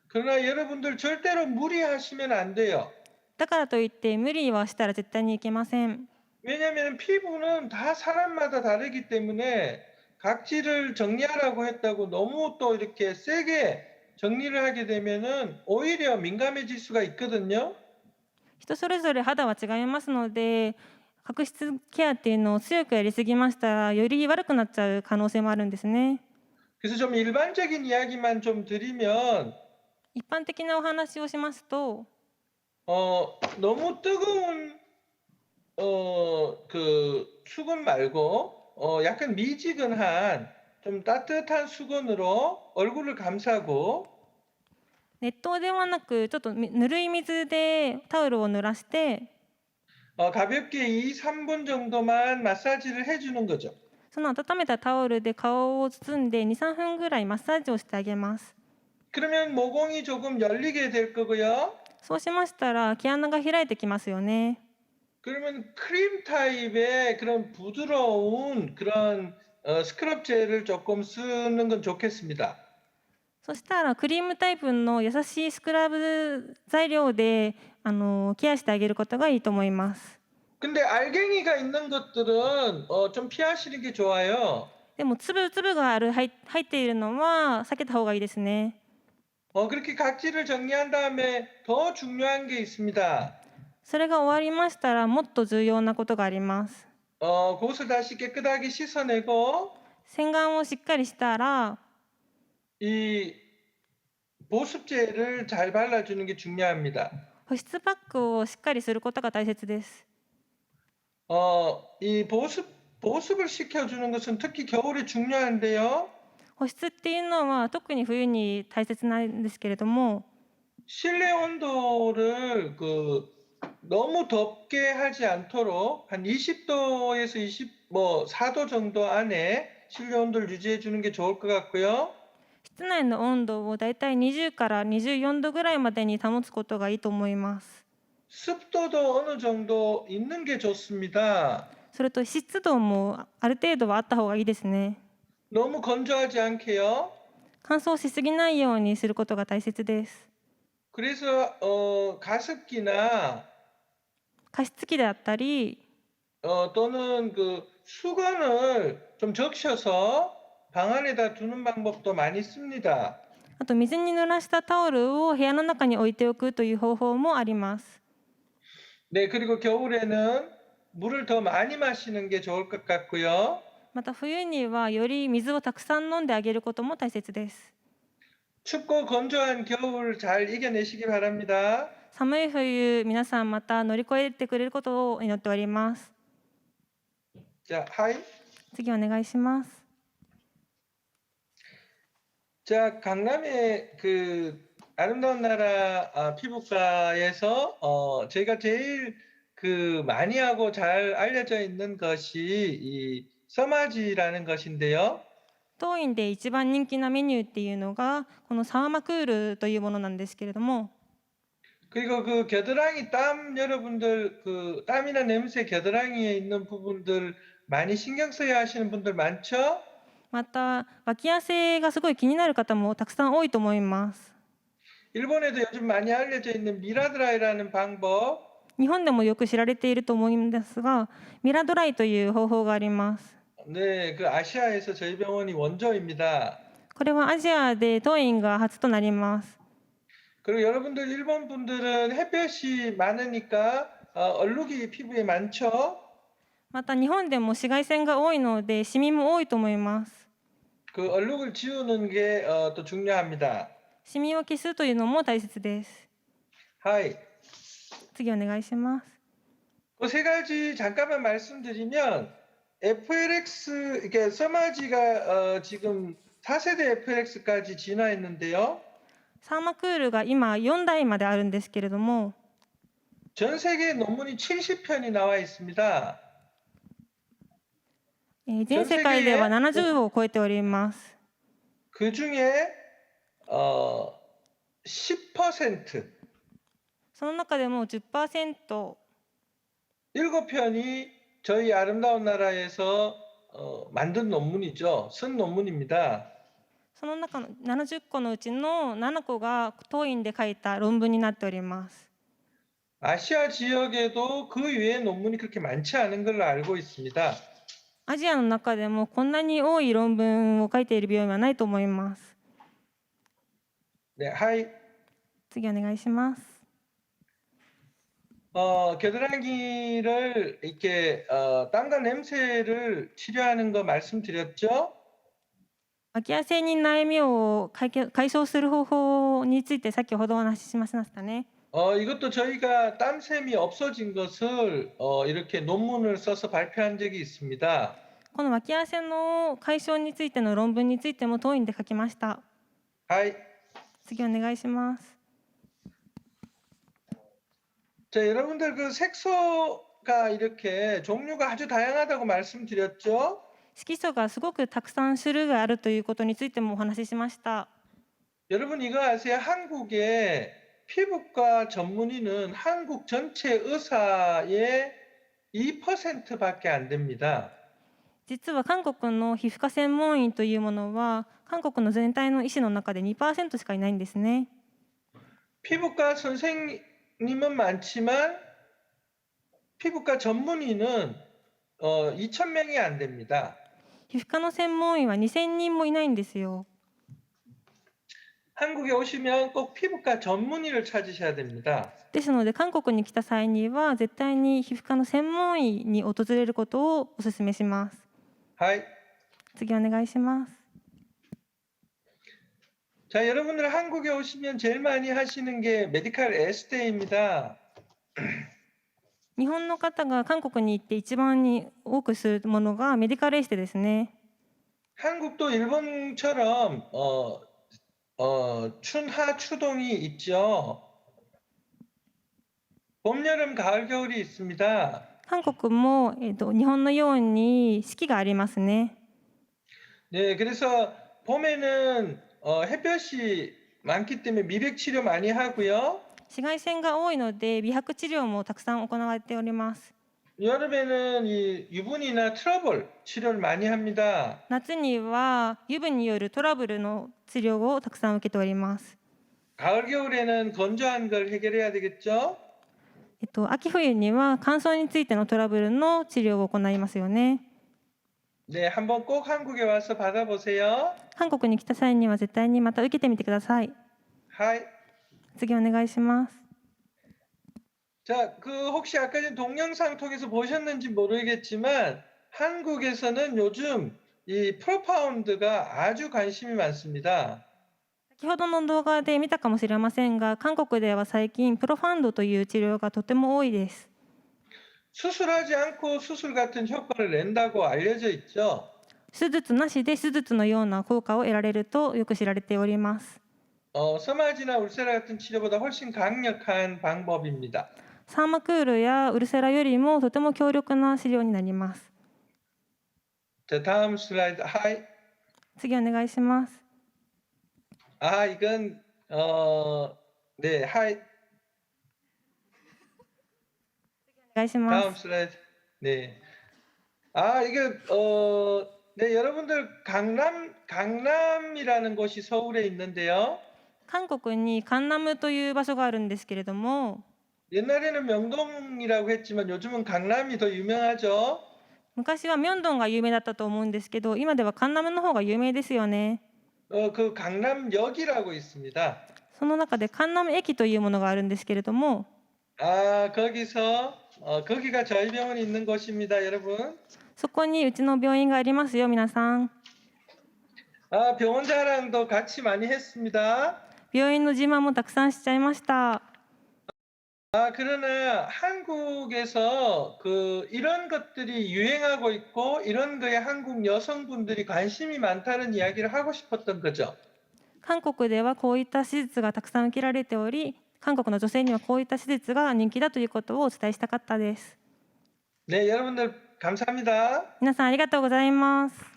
[SPEAKER 2] 그러나 여러분들 절대로 무리하시면 안 돼요.
[SPEAKER 3] だからといって無理はしたら絶対にいけません。
[SPEAKER 2] 왜냐하면 피부는 다 사람마다 다르기 때문에 각질을 정리하라고 했다고 너무 또 이렇게 세게 정리를 하게 되면은 오히려 민감해질 수가 있거든요.
[SPEAKER 3] 人それぞれ肌は違いますので角質ケアっていうのを強くやりすぎましたらより悪くなっちゃう可能性もあるんですね。
[SPEAKER 2] 그래서 좀 일반적인 이야기만 좀 드리면
[SPEAKER 3] 一般的なお話をしますと
[SPEAKER 2] 너무 뜨거운 수건 말고 약간 미지근한 좀 따뜻한 수건으로 얼굴을 감싸고
[SPEAKER 3] 熱湯ではなくちょっとぬるい水でタオルを濡らして
[SPEAKER 2] 가볍게 2, 3분 정도만 마사지를 해주는 거죠.
[SPEAKER 3] その温めたタオルで顔を包んで 2,3 分ぐらいマッサージをしてあげます。
[SPEAKER 2] 그러면 모공이 조금 열리게 될 거고요.
[SPEAKER 3] そうしましたら毛穴が開いてきますよね。
[SPEAKER 2] 그러면 크림 타입의 그런 부드러운 그런 스크럽 젤을 조금 쓰는 건 좋겠습니다.
[SPEAKER 3] そしたらクリームタイプの優しいスクラブ材料でケアしてあげることがいいと思います。
[SPEAKER 2] 근데 알갱이가 있는 것들은 좀 피하시는 게 좋아요.
[SPEAKER 3] でも粒々が入っているのは避けた方がいいですね。
[SPEAKER 2] 그렇게 각질을 정리한 다음에 더 중요한 게 있습니다.
[SPEAKER 3] それが終わりましたらもっと重要なことがあります。
[SPEAKER 2] 그것을 다시 깨끗하게 씻어내고
[SPEAKER 3] 洗顔をしっかりしたら
[SPEAKER 2] 이 보습제를 잘 발라주는 게 중요합니다.
[SPEAKER 3] 保湿パックをしっかりすることが大切です。
[SPEAKER 2] 이 보습을 시켜주는 것은 특히 겨울에 중요한데요.
[SPEAKER 3] 保湿っていうのは特に冬に大切なんですけれども
[SPEAKER 2] 실내 온도를 너무 덥게 하지 않도록 한 20도에서 24도 정도 안에 실내 온도를 유지해 주는 게 좋을 것 같고요.
[SPEAKER 3] 室内の温度をだいたい20から24度ぐらいまでに保つことがいいと思います。
[SPEAKER 2] 습도도 어느 정도 있는 게 좋습니다.
[SPEAKER 3] それと湿度もある程度はあった方がいいですね。
[SPEAKER 2] 너무 건조하지 않게요.
[SPEAKER 3] 乾燥しすぎないようにすることが大切です。
[SPEAKER 2] 그래서 가습기나
[SPEAKER 3] 加湿器であったり
[SPEAKER 2] 또는 수건을 좀 적셔서 방 안에다 두는 방법도 많이 씁니다.
[SPEAKER 3] あと水に濡らしたタオルを部屋の中に置いておくという方法もあります。
[SPEAKER 2] 네, 그리고 겨울에는 물을 더 많이 마시는 게 좋을 것 같고요.
[SPEAKER 3] また冬にはより水をたくさん飲んであげることも大切です。
[SPEAKER 2] 춥고 건조한 겨울 잘 이겨내시기 바랍니다.
[SPEAKER 3] 寒い冬、皆さんまた乗り越えてくれることを祈っております。
[SPEAKER 2] 자, 하이.
[SPEAKER 3] 次お願いします。
[SPEAKER 2] 자, 강남의 아름다운 나라 피부과에서 제가 제일 많이 하고 잘 알려져 있는 것이 이 서마지라는 것인데요.
[SPEAKER 3] 当院で一番人気なメニューっていうのがこのサーマクールというものなんですけれども、
[SPEAKER 2] 그리고 겨드랑이 땀 여러분들 땀이나 냄새 겨드랑이에 있는 부분들 많이 신경 써야 하시는 분들 많죠?
[SPEAKER 3] また脇汗がすごい気になる方もたくさん多いと思います。
[SPEAKER 2] 일본에도 요즘 많이 알려져 있는 미라드라이라는 방법.
[SPEAKER 3] 日本でもよく知られていると思うんですが、ミラドライという方法があります。
[SPEAKER 2] 네, 아시아에서 저희 병원이 원조입니다.
[SPEAKER 3] これはアジアで当院が初となります。
[SPEAKER 2] 그리고 여러분들 일본 분들은 햇볕이 많으니까 얼룩이 피부에 많죠?
[SPEAKER 3] また日本でも紫外線が多いのでシミも多いと思います。
[SPEAKER 2] 얼룩을 지우는 게 또 중요합니다.
[SPEAKER 3] シミを消すというのも大切です。
[SPEAKER 2] 하이.
[SPEAKER 3] 次お願いします。
[SPEAKER 2] 세 가지 잠깐만 말씀드리면 FLX 이게 서마지가 지금 4세대 FLX까지 진화했는데요.
[SPEAKER 3] サーマクールが今4代まであるんですけれども、
[SPEAKER 2] 전 세계 논문이 70편이 나와 있습니다.
[SPEAKER 3] 全世界では70を超えております。
[SPEAKER 2] 그 중에 10%,
[SPEAKER 3] その中でも 10%、
[SPEAKER 2] 7편이 저희 아름다운 나라에서 만든 논문이죠. 쓴 논문입니다.
[SPEAKER 3] その中の70個のうちの7個が当院で書いた論文になっております。
[SPEAKER 2] 아시아 지역에도 그 외의 논문이 그렇게 많지 않은 걸로 알고 있습니다.
[SPEAKER 3] アジアの中でもこんなに多い論文を書いている病院はないと思います。
[SPEAKER 2] 네, 하이.
[SPEAKER 3] 次お願いします。
[SPEAKER 2] 겨드랑이를 이렇게 땀과 냄새를 치료하는 거 말씀드렸죠?
[SPEAKER 3] 脇汗に悩みを解消する方法について先ほどお話ししましたね。
[SPEAKER 2] 이것도 저희가 땀샘이 없어진 것을 이렇게 논문을 써서 발표한 적이 있습니다.
[SPEAKER 3] この脇汗の解消についての論文についても当院で書きました。
[SPEAKER 2] 하이.
[SPEAKER 3] 次お願いします。
[SPEAKER 2] 자, 여러분들 색소가 이렇게 종류가 아주 다양하다고 말씀드렸죠?
[SPEAKER 3] 色素がすごくたくさん種類があるということについてもお話ししました。
[SPEAKER 2] 여러분 이거 아세요? 한국의 피부과 전문의는 한국 전체 의사의 2%밖에 안 됩니다.
[SPEAKER 3] 実は韓国の皮膚科専門医というものは韓国の全体の医師の中で 2% しかいないんですね。
[SPEAKER 2] 피부과 선생님은 많지만 피부과 전문의는 2,000명이 안 됩니다.
[SPEAKER 3] 皮膚科の専門医は2000人もいないんですよ。
[SPEAKER 2] 한국에 오시면 꼭 피부과 전문의를 찾으셔야 됩니다.
[SPEAKER 3] ですので韓国に来た際には絶対に皮膚科の専門医に訪れることをお勧めします。
[SPEAKER 2] 하이.
[SPEAKER 3] 次お願いします。
[SPEAKER 2] 자, 여러분들 한국에 오시면 제일 많이 하시는 게 메디칼 에스테입니다.
[SPEAKER 3] 日本の方が韓国に行って一番に多くするものがメディカルエステですね。
[SPEAKER 2] 한국도 일본처럼 춘하 추동이 있죠. 봄, 여름, 가을, 겨울이 있습니다.
[SPEAKER 3] 韓国も、日本のように四季がありますね。
[SPEAKER 2] 네, 그래서 봄에는 햇볕이 많기 때문에 미백 치료 많이 하고요.
[SPEAKER 3] 紫外線が多いので美白治療もたくさん行われております。
[SPEAKER 2] 여름에는 이 유분이나 트러블 치료를 많이 합니다.
[SPEAKER 3] 夏には油分によるトラブルの治療をたくさん受けております。
[SPEAKER 2] 가을, 겨울에는 건조한 걸 해결해야 되겠죠?
[SPEAKER 3] 秋冬には乾燥についてのトラブルの治療を行いますよね。
[SPEAKER 2] 네, 한번 꼭 한국에 와서 받아보세요.
[SPEAKER 3] 韓国に来た際には絶対にまた受けてみてください。
[SPEAKER 2] 하이.
[SPEAKER 3] 次お願いします。
[SPEAKER 2] 자, 혹시 아까 전 동영상 통해서 보셨는지 모르겠지만 한국에서는 요즘 이 프로파운드가 아주 관심이 많습니다.
[SPEAKER 3] 先ほどの動画で見たかもしれませんが、韓国では最近プロファンドという治療がとても多いです。
[SPEAKER 2] 수술하지 않고 수술 같은 효과를 낸다고 알려져 있죠.
[SPEAKER 3] 手術なしで手術のような効果を得られるとよく知られております。
[SPEAKER 2] 서마지나 울세라 같은 치료보다 훨씬 강력한 방법입니다.
[SPEAKER 3] サーマクールやウルセラよりもとても強力な飼料になります。
[SPEAKER 4] 자, 다음 슬라이드. 하이.
[SPEAKER 3] 次お願いします。
[SPEAKER 4] 아, 이건 네, 하이.
[SPEAKER 3] お願いしま
[SPEAKER 4] 다음
[SPEAKER 3] す。
[SPEAKER 4] 슬라이드. 네. 아, 이게 네, 여러분들 강남이라는 곳이 서울에 있는데요.
[SPEAKER 3] 韓国にカンナムという場所があるんですけれども、
[SPEAKER 4] 옛날에는 명동이라고 했지만 요즘은 강남이 더 유명하죠.
[SPEAKER 3] 昔はミョンドンが有名だったと思うんですけど、今ではカンナムの方が有名ですよね。
[SPEAKER 4] 그 강남역이라고 있습니다.
[SPEAKER 3] その中でカンナム駅というものがあるんですけれども、
[SPEAKER 4] 아, 거기가 저희 병원이 있는 곳입니다, 여러분.
[SPEAKER 3] そこにうちの病院がありますよ、皆さん。
[SPEAKER 4] 아, 병원 자랑도 같이 많이 했습니다.
[SPEAKER 3] 病院の自慢もたくさんしちゃいました。
[SPEAKER 4] 아, 그러나 한국에서 이런 것들이 유행하고 있고 이런 거에 한국 여성분들이 관심이 많다는 이야기를 하고 싶었던 거죠.
[SPEAKER 3] 韓国ではこういった手術がたくさん受けられており、韓国の女性にはこういった手術が人気だということをお伝えしたかったです。
[SPEAKER 4] 네, 여러분들 감사합니다.
[SPEAKER 3] 皆さんありがとうございます。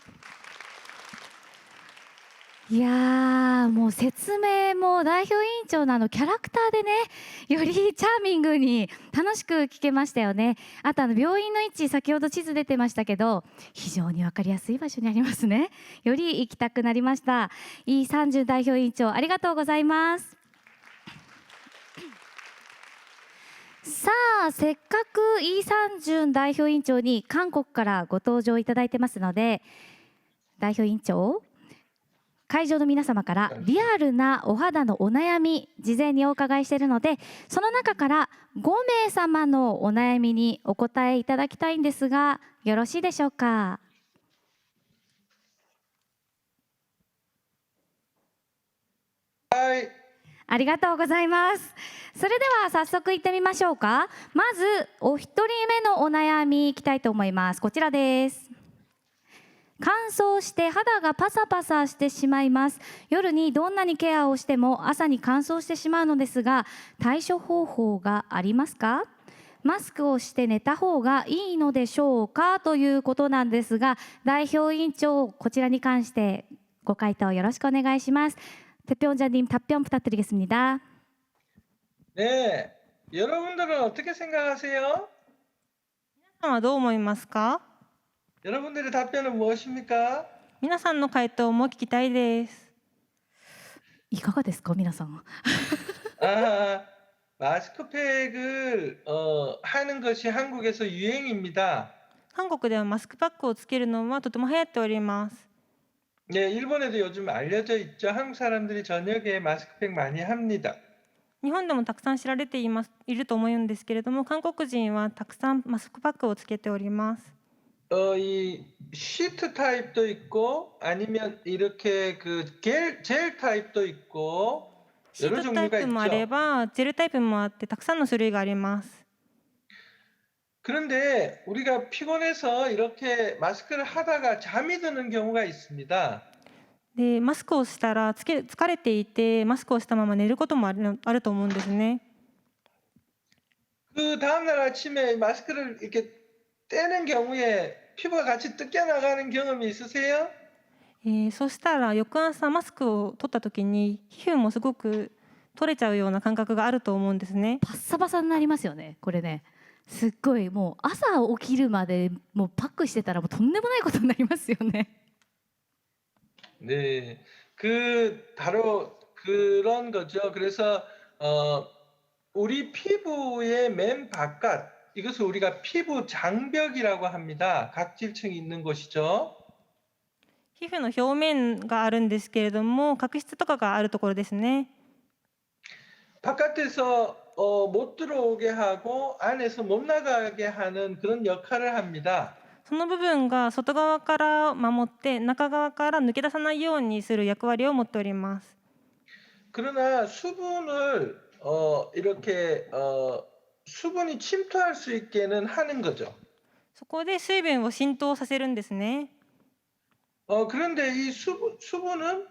[SPEAKER 1] いやー、もう説明も代表委員長のキャラクターでね、よりチャーミングに楽しく聞けましたよね。あと病院の位置、先ほど地図出てましたけど、非常に分かりやすい場所にありますね。より行きたくなりました。イ・サンジュン代表委員長、ありがとうございます。さあ、せっかくイ・サンジュン代表委員長に韓国からご登場いただいてますので、代表委員長、会場の皆様からリアルなお肌のお悩み事前にお伺いしているので、その中から5名様のお悩みにお答えいただきたいんですが、よろしいでしょうか。
[SPEAKER 4] はい。
[SPEAKER 1] ありがとうございます。それでは早速いってみましょうか。まずお一人目のお悩みいきたいと思います。こちらです。乾燥して肌がパサパサしてしまいます。夜にどんなにケアをしても朝に乾燥してしまうのですが、対処方法がありますか？マスクをして寝た方がいいのでしょうか、ということなんですが、代表委員長、こちらに関してご回答よろしくお願いします。대표원장님 답변 부탁드리겠습니다.
[SPEAKER 4] 네, 여러분들은 어떻게 생각하세요?
[SPEAKER 3] 皆さんはどう思いますか？
[SPEAKER 4] 여러분들의 답변은 무엇입니까?
[SPEAKER 3] 皆さんの回答も聞きたいです。
[SPEAKER 1] いかがですか、皆さん。
[SPEAKER 4] 아, 마스크팩을 하는 것이 한국에서 유행입니다.
[SPEAKER 3] 韓国ではマスクパックをつけるのはとても流行っております。
[SPEAKER 4] 네, 일본에도 요즘 알려져 있죠. 한국 사람들이 저녁에 마스크팩 많이 합니다.
[SPEAKER 3] 日本でもたくさん知られていると思うんですけれども、韓国人はたくさんマスクパックをつけております。
[SPEAKER 4] 이 시트 타입도 있고 아니면 이렇게 젤 타입도 있고
[SPEAKER 3] シー
[SPEAKER 4] 여러
[SPEAKER 3] トタイ
[SPEAKER 4] 종류가
[SPEAKER 3] プもあれ
[SPEAKER 4] 있죠.
[SPEAKER 3] ばジェルタイプもあって、たくさんの種類があります。
[SPEAKER 4] 그런데 우리가 피곤해서 이렇게 마스크를 하다가 잠이 드는 경우가 있습니다.
[SPEAKER 3] でマスクをしたら疲れていて、マスクをしたまま寝ることもあると思うんですね。
[SPEAKER 4] 그 다음날 아침에 마스크를 이렇게 떼는 경우에 피부가 같이 뜯겨나가는 경험이 있으세요?
[SPEAKER 3] そしたら翌朝マスクを取った時に皮膚もすごく取れちゃうような感覚があると思うんですね。
[SPEAKER 1] パッサパサになりますよね、これね。すっごいもう朝起きるまでもうパックしてたらもうとんでもないことになりますよね。
[SPEAKER 4] 네, 바로 그런 거죠. 그래서 우리 피부의 맨 바깥, 이것을 우리가 피부 장벽이라고 합니다. 각질층이 있는 곳이죠.
[SPEAKER 3] 皮膚の表面があるんですけれども、角質とかがあるところですね。
[SPEAKER 4] 바깥에서 못 들어오게 하고 안에서 못 나가게 하는 그런 역할을 합니다.
[SPEAKER 3] その部分が外側から守って中側から抜け出さないようにする役割を持っております。
[SPEAKER 4] 그러나 수분을 이렇게 수분이 침투할 수 있게는 하는 거죠.
[SPEAKER 3] そこで水分を浸透させるんですね。
[SPEAKER 4] 그런데 이 수분은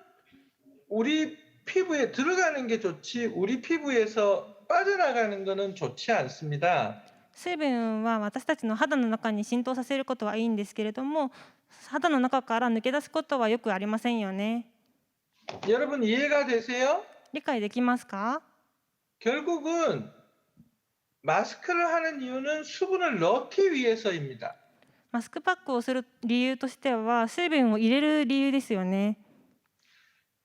[SPEAKER 4] 우리 피부에 들어가는 게 좋지 우리 피부에서 빠져나가는 것은 좋지 않습니다.
[SPEAKER 3] 水分は私たちの肌の中に浸透させることはいいんですけれども、肌の中から抜け出すことはよくありませんよね。
[SPEAKER 4] 여러분 이해가 되세요?
[SPEAKER 3] 理解できますか？
[SPEAKER 4] 결국은 마스크를 하는 이유는 수분을 넣기 위해서입니다.
[SPEAKER 3] マスクパックをする理由としては水分を入れる理由ですよね。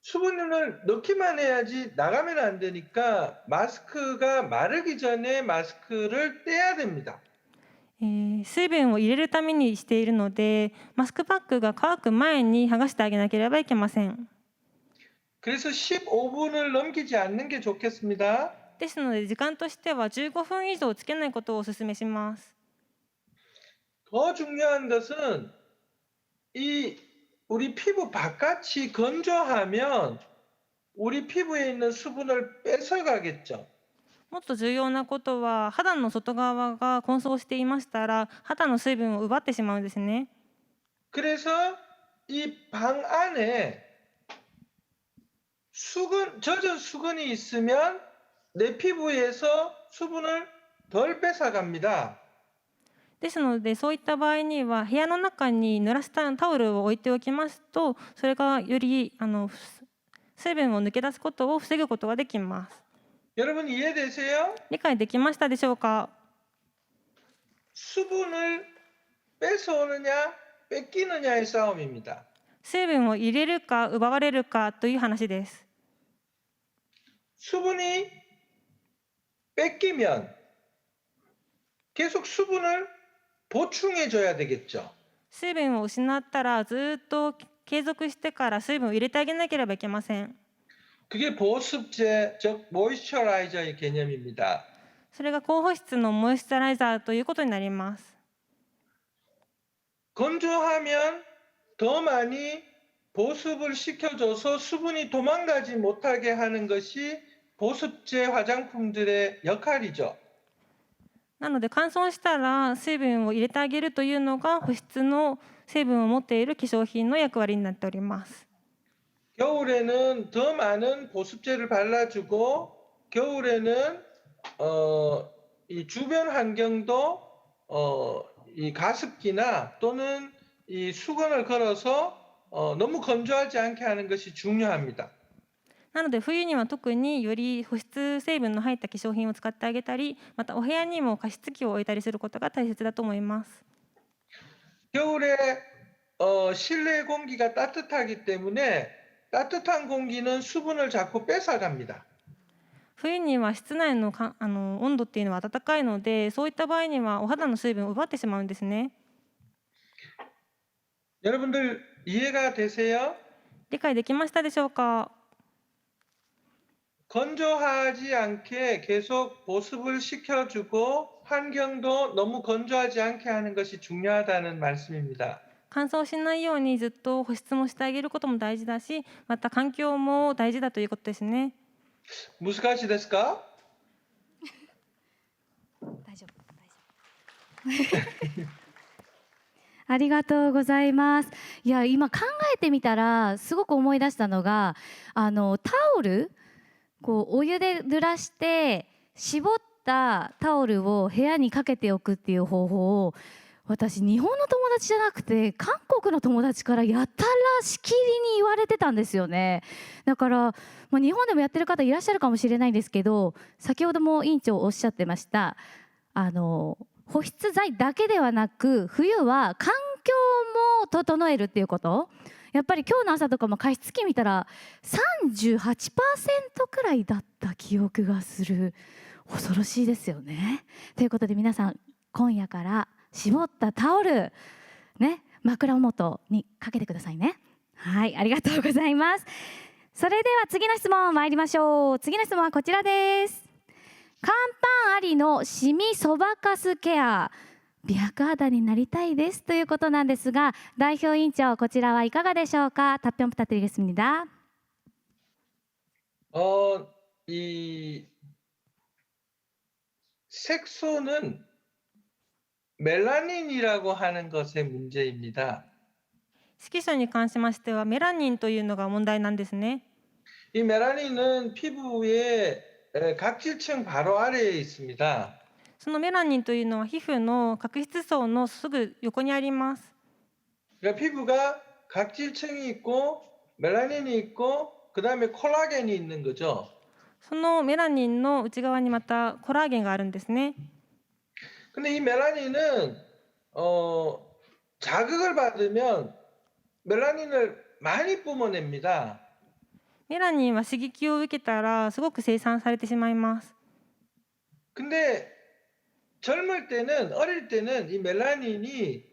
[SPEAKER 4] 수분을 넣기만 해야지 나가면 안 되니까 마스크가 마르기 전에 마스크를 떼야 됩니다.
[SPEAKER 3] 水分を入れるためにしているので、マスクパックが乾く前に剥がしてあげなければいけません。
[SPEAKER 4] 그래서 15분을 넘기지 않는 게 좋겠습니다.
[SPEAKER 3] ですので時間としては15分以上つけないことをお勧めします。
[SPEAKER 4] 더 중요한 것은 우리 피부 바깥이 건조하면 우리 피부에 있는 수분을 뺏어가겠죠.
[SPEAKER 3] もっと重要なことは肌の外側が乾燥していましたら肌の水分を奪ってしまうんですね。
[SPEAKER 4] 그래서 이 방 안에 젖은 수건이 있으면 내 피부에서 수분을 덜 뺏어갑니다.
[SPEAKER 3] ですのでそういった場合には部屋の中に濡らしたタオルを置いておきますと、それがより水分を抜け出すことを防ぐことができます。
[SPEAKER 4] 여러분 이해되세요?
[SPEAKER 3] 理解できましたでしょうか？
[SPEAKER 4] 수분을 뺏어오느냐 뺏기느냐의 싸움입니다.
[SPEAKER 3] 水分を入れるか奪われるかという話です。
[SPEAKER 4] 수분이 뺏기면 계속 수분을 보충해 줘야 되겠죠.
[SPEAKER 3] 水分を失ったらずっと継続してから水分を入れてあげなければいけません。
[SPEAKER 4] 그게 보습제, 즉 모이스처라이저의 개념입니다.
[SPEAKER 3] それが高保湿のモイスチャライザーということになります。
[SPEAKER 4] 건조하면 더 많이 보습을 시켜줘서 수분이 도망가지 못하게 하는 것이 보습제 화장품들의 역할이죠.
[SPEAKER 3] なので乾燥したら水分を入れてあげるというのが保湿の成分を持っている化粧品の役割になっております。
[SPEAKER 4] 겨울에는 더 많은 보습제를 발라주고 겨울에는 이 주변 환경도 이 가습기나 또는 이 수건을 걸어서 너무 건조하지 않게 하는 것이 중요합니다.
[SPEAKER 3] なので冬には特により保湿成分の入った化粧品を使ってあげたり、またお部屋にも加湿器を置いたりすることが大切だと思います。
[SPEAKER 4] 겨울에 실내 공기가 따뜻하기 때문에 따뜻한 공기는 수분을 자꾸 뺏어갑니다.
[SPEAKER 3] 冬には室内の温度っていうのは暖かいので、そういった場合にはお肌の水分を奪ってしまうんですね。
[SPEAKER 4] 여러분들 이해가 되세요?
[SPEAKER 3] 理解できましたでしょうか？
[SPEAKER 4] 건조하지 않게 계속 보습을 시켜주고 환경도 너무 건조하지 않게 하는 것이 중요하다는 말씀입니다.
[SPEAKER 3] 乾燥しないようにずっと保湿もしてあげることも大事だし、また環境も大事だということですね。
[SPEAKER 4] 무스카시ですか?
[SPEAKER 1] 大丈夫ありがとうございます。いや今考えてみたらすごく思い出したのがタオルこうお湯で濡らして絞ったタオルを部屋にかけておくっていう方法を私日本の友達じゃなくて韓国の友達からやたらしきりに言われてたんですよね。だから、日本でもやってる方いらっしゃるかもしれないんですけど、先ほども委員長おっしゃってました保湿剤だけではなく冬は環境も整えるっていうこと、やっぱり今日の朝とかも加湿器見たら 38% くらいだった記憶がする。恐ろしいですよね。ということで皆さん今夜から絞ったタオルね、枕元にかけてくださいね。はい、ありがとうございます。それでは次の質問参りましょう。次の質問はこちらです。乾パンありのシミそばかすケア、美白肌になりたいですということなんですが、代表委員長こちらはいかがでしょうか。답변 부탁드리겠습니다.
[SPEAKER 4] 이 색소는 멜라닌이라고 하는 것의 문제입니다.
[SPEAKER 3] 色素に関しましてはメラニンというのが問題なんですね。
[SPEAKER 4] 이 멜라닌은 피부에 각질층 바로 아래에 있습니다.
[SPEAKER 3] そのメラニンというのは皮膚の角質層のすぐ横にあります。
[SPEAKER 4] 그러니까 피부가 각질층이 있고 멜라닌이 있고 그다음에 콜라겐이 있는 거죠.
[SPEAKER 3] そのメラニンの内側にまたコラーゲンがあるんですね。
[SPEAKER 4] 근데 이 멜라닌은 자극을 받으면 멜라닌을 많이 뿜어냅니다.
[SPEAKER 3] メラニンは刺激を受けたらすごく生産されてしまいます。
[SPEAKER 4] 근데 젊을 때는 어릴 때는 이 멜라닌이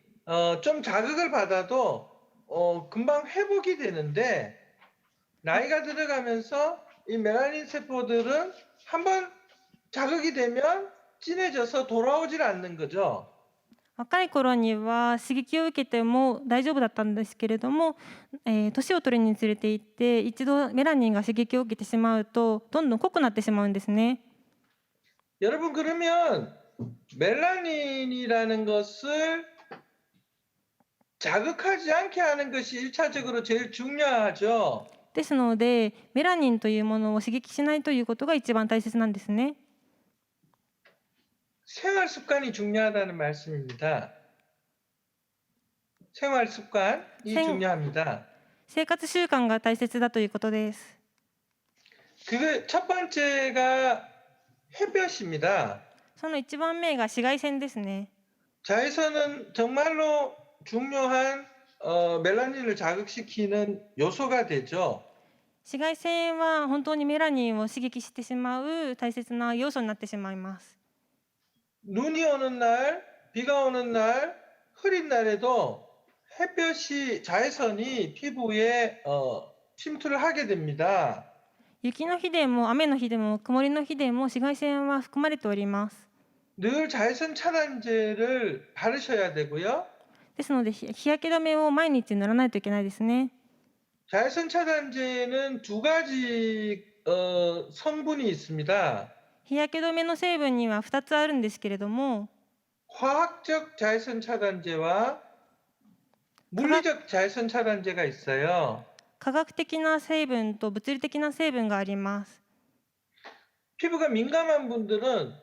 [SPEAKER 4] 좀 자극을 받아도 금방 회복이 되는데 나이가 들어가면서 이 멜라닌 세포들은 한번 자극이 되면 진해져서 돌아오질 않는 거죠.
[SPEAKER 3] 若い頃には刺激を受けても大丈夫だったんですけれども、年を取るにつれていって一度メラニンが刺激を受けてしまうとどんどん濃くなってしまうんですね。
[SPEAKER 4] 여러분 그러면 멜라닌이라는 것을 자극하지 않게 하는 것이 1차적으로 제일 중요하죠.
[SPEAKER 3] ですのでメラニンというものを刺激しないということが一番大切なんですね。
[SPEAKER 4] 생활 습관이 중요하다는 말씀입니다. 생활 습관이 중요합니다.
[SPEAKER 3] 生活習慣が大切だということです。
[SPEAKER 4] 그 첫 번째가 햇볕입니다.
[SPEAKER 3] その一番目が紫外線ですね。
[SPEAKER 4] 자외선은 정말로 중요한 멜라닌을 자극시키는 요소가 되죠.
[SPEAKER 3] 紫外線は本当にメラニンを刺激してしまう大切な要素になってしまいます。
[SPEAKER 4] 눈이 오는 날, 비가 오는 날, 흐린 날에도 햇볕이 자외선이 피부에 침투를 하게 됩니다.
[SPEAKER 3] 雪の日でも雨の日でも曇りの日でも紫外線は含まれております。
[SPEAKER 4] 늘 자외선 차단제를 바르셔야 되고요.
[SPEAKER 3] ですので日焼け止めを毎日塗らないといけないですね。
[SPEAKER 4] 자외선 차단제는 두 가지 성분이 있습니다.
[SPEAKER 3] 日焼け止めの成分には2つあるんですけれども、
[SPEAKER 4] 화학적 자외선 차단제와 물리적 자외선 차단제가 있어요.
[SPEAKER 3] 化学的な成分と物理的な成分があります。
[SPEAKER 4] 피부가 민감한 분들은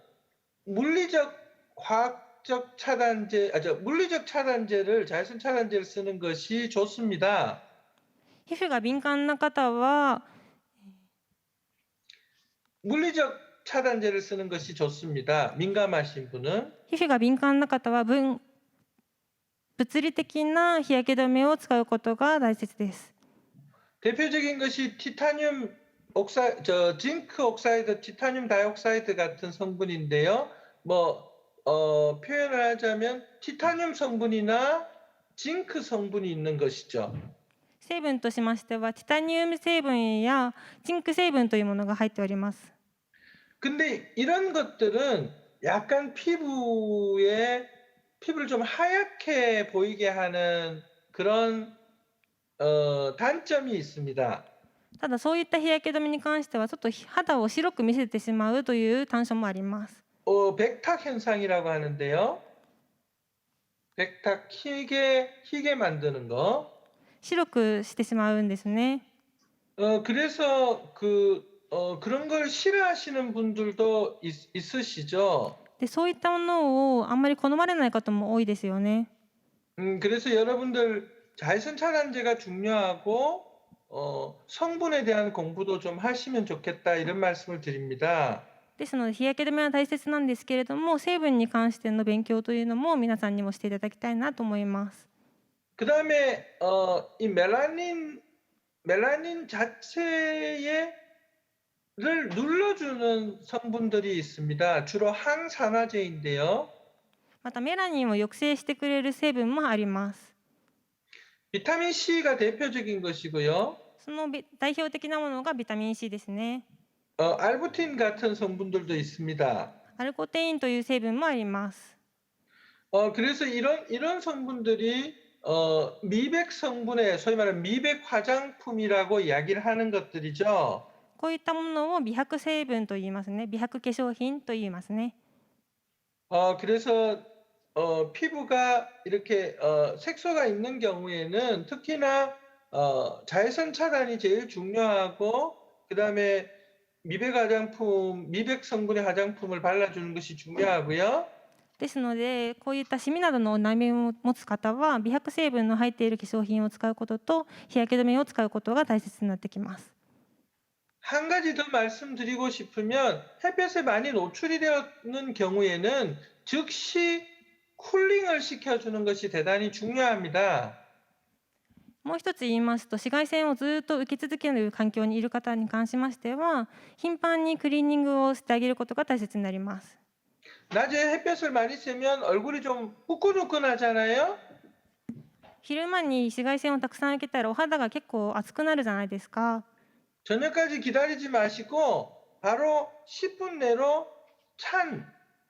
[SPEAKER 4] 물리적 화학적 차단제, 물리적 차단제를 자외선 차단제를 쓰는 것이 좋습니다.
[SPEAKER 3] 皮膚が敏感な方は
[SPEAKER 4] 물리적 차단제를 쓰는 것이 좋습니다. 민감하신 분은.
[SPEAKER 3] 皮膚が敏感な方は物理的な日焼け止めを使うことが大切です。
[SPEAKER 4] 대표적인 것이 징크 옥사이드, 티타늄 다이옥사이드 같은 성분인데요. 표현을 하자면 티타늄 성분이나 징크 성분이 있는 것이죠.
[SPEAKER 3] 成分としましてはティタニウム成分やジンク成分というものが入っております。
[SPEAKER 4] 근데 이런 것들은 약간 피부를 좀 하얗게 보이게 하는 그런 단점이 있습니다.
[SPEAKER 3] ただそういった日焼け止めに関してはちょっと肌を白く見せてしまうという短所もあります。
[SPEAKER 4] 백탁 현상이라고 하는데요. 백탁 희게 만드는 거.
[SPEAKER 3] 白くしてしまうんですね。
[SPEAKER 4] 그래서 그런 걸 싫어하시는 분들도 있으시죠.
[SPEAKER 3] でそういったものをあんまり好まれない方も多いですよね。
[SPEAKER 4] 그래서 여러분들 자외선 차단제가 중요하고 성분에 대한 공부도 좀 하시면 좋겠다 이런 말씀을 드립니다.
[SPEAKER 3] ですので日焼け止めは大切なんですけれども成分に関しての勉強というのも皆さんにもしていただきたいなと思います。
[SPEAKER 4] 그다음에 이 멜라닌 자체를 눌러주는 성분들이 있습니다. 주로 항산화제인데요.
[SPEAKER 3] またメラニンを抑制してくれる成分もあります。
[SPEAKER 4] 비타민 C가 대표적인 것이고요.
[SPEAKER 3] その代表的なものがビタミン C ですね。
[SPEAKER 4] 알부틴 같은 성분들도 있습니다.
[SPEAKER 3] アルコテインという成分もあります。
[SPEAKER 4] 그래서 이런 성분들이 미백 성분의 소위 말하는 미백 화장품이라고 이야기를 하는 것들이죠.
[SPEAKER 3] こういったものを美白成分と言いますね。美白化粧品と言いますね。
[SPEAKER 4] 그래서 피부가 이렇게 색소가 있는 경우에는 특히나 자외선 차단이 제일 중요하고 그다음에 미백 성분의 화장품을 발라주는 것이 중요하고요.
[SPEAKER 3] ですので、こういったシミなどのお悩みを持つ方は、美白成分の入っている化粧品を使うことと、日焼け止めを使うことが大切になってきます。
[SPEAKER 4] 한 가지 더 말씀드리고 싶으면 햇볕에 많이 노출이 되는 경우에는 즉시 쿨링을 시켜주는 것이 대단히 중요합니다.
[SPEAKER 3] もう一つ言いますと、紫外線をずっと受け続ける環境にいる方に関しましては、頻繁にクリーニングをしてあげることが大切になります。
[SPEAKER 4] 낮에 햇볕을 많이 쐬면 얼굴이 좀 후끈후끈하잖아요.
[SPEAKER 3] 昼間に紫外線をたくさん受けたらお肌が結構熱くなるじゃないですか。
[SPEAKER 4] 저녁까지 기다리지 마시고 바로 10분 내로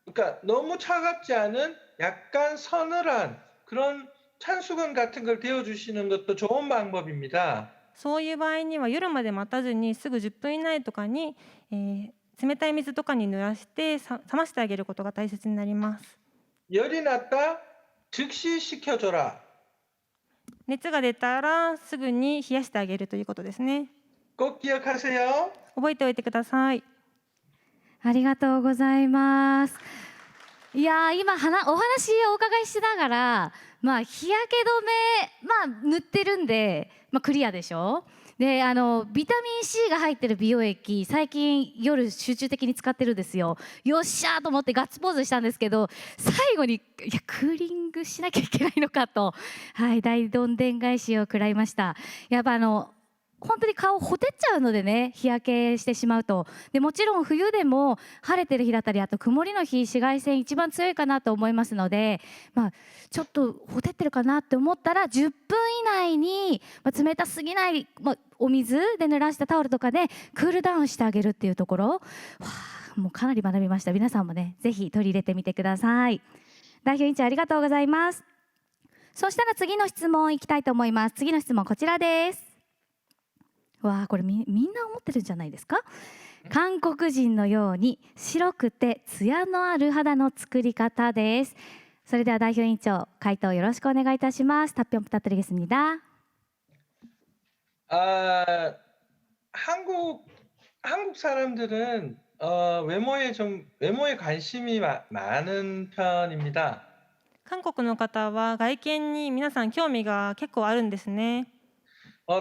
[SPEAKER 4] 그러니까 너무 차갑지 않은 약간 서늘한 그런 찬수건 같은 걸 데워주시는 것도 좋은 방법입니다.
[SPEAKER 3] そういう場合には夜まで待たずにすぐ10分以内とかに、冷たい水とかに濡らして冷ましてあげることが大切になります。
[SPEAKER 4] 열이 났다 즉시 식혀줘라.
[SPEAKER 3] 熱が出たらすぐに冷やしてあげるということですね。
[SPEAKER 4] 꼭 기억하세요.
[SPEAKER 3] 覚えておいてください。
[SPEAKER 1] ありがとうございます。いやー、今お話をお伺いしながら、日焼け止め、塗ってるんで、クリアでしょ。で、ビタミン C が入ってる美容液、最近夜集中的に使ってるんですよ。よっしゃーと思ってガッツポーズしたんですけど、最後にクーリングしなきゃいけないのかと、大どんでん返しを食らいました。やっぱ本当に顔ほてっちゃうのでね、日焼けしてしまうと。でもちろん冬でも晴れてる日だったり、あと曇りの日、紫外線一番強いかなと思いますので、ちょっとほてってるかなって思ったら10分以内に、冷たすぎない、お水で濡らしたタオルとかでクールダウンしてあげるっていうところ、もうかなり学びました。皆さんもね、ぜひ取り入れてみてください。代表委員長ありがとうございます。そしたら次の質問いきたいと思います。次の質問こちらです。これみんな思ってるんじゃないですか。韓国人のように白くてツヤのある肌の作り方です。それでは代表委員長回答よろしくお願いいたします。답변 부탁드리겠습니다.
[SPEAKER 4] 한국 사람들은 외모에 관심이 많은 편입니다.
[SPEAKER 3] 韓国の方は外見に皆さん興味が結構あるんですね。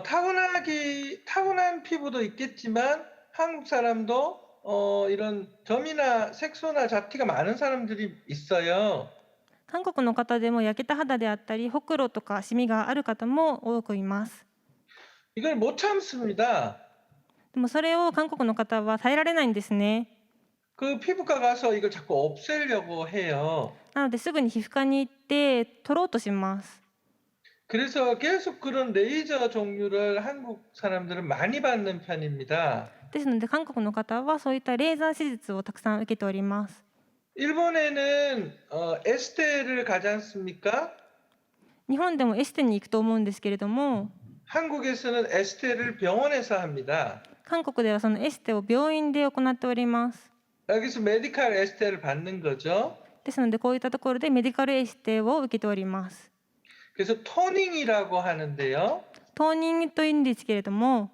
[SPEAKER 4] 타고난 피부도 있겠지만 한국 사람도 이런 점이나 색소나 잡티가 많은 사람들이 있어요.
[SPEAKER 3] 韓国の方でも焼けた肌であったりほくろとかシミがある方も多くいます。
[SPEAKER 4] 이걸 못 참습니다.
[SPEAKER 3] でもそれを韓国の方は耐えられないんですね。
[SPEAKER 4] 그 피부과 가서 이걸 자꾸 없애려고 해요.
[SPEAKER 3] なのですぐに皮膚科に行って取ろうとします。
[SPEAKER 4] 그래서 계속 그런 레이저 종류를 한국 사람들은 많이 받는 편입니다.
[SPEAKER 3] ですので韓国の方はそういったレーザー手術をたくさん受けております。
[SPEAKER 4] 일본에는 에스테를 가지 않습니까?
[SPEAKER 3] 日本でもエステに行くと思うんですけれども、
[SPEAKER 4] 한국에서는 에스테를 병원에서 합니다.
[SPEAKER 3] 韓国ではそのエステを病院で行っております。
[SPEAKER 4] 여기서 메디칼 에스테를 받는 거죠.
[SPEAKER 3] ですのでこういったところでメディカルエステを受けております。
[SPEAKER 4] 그래서 토닝이라고 하는데요.
[SPEAKER 3] トーニングというんですけれども、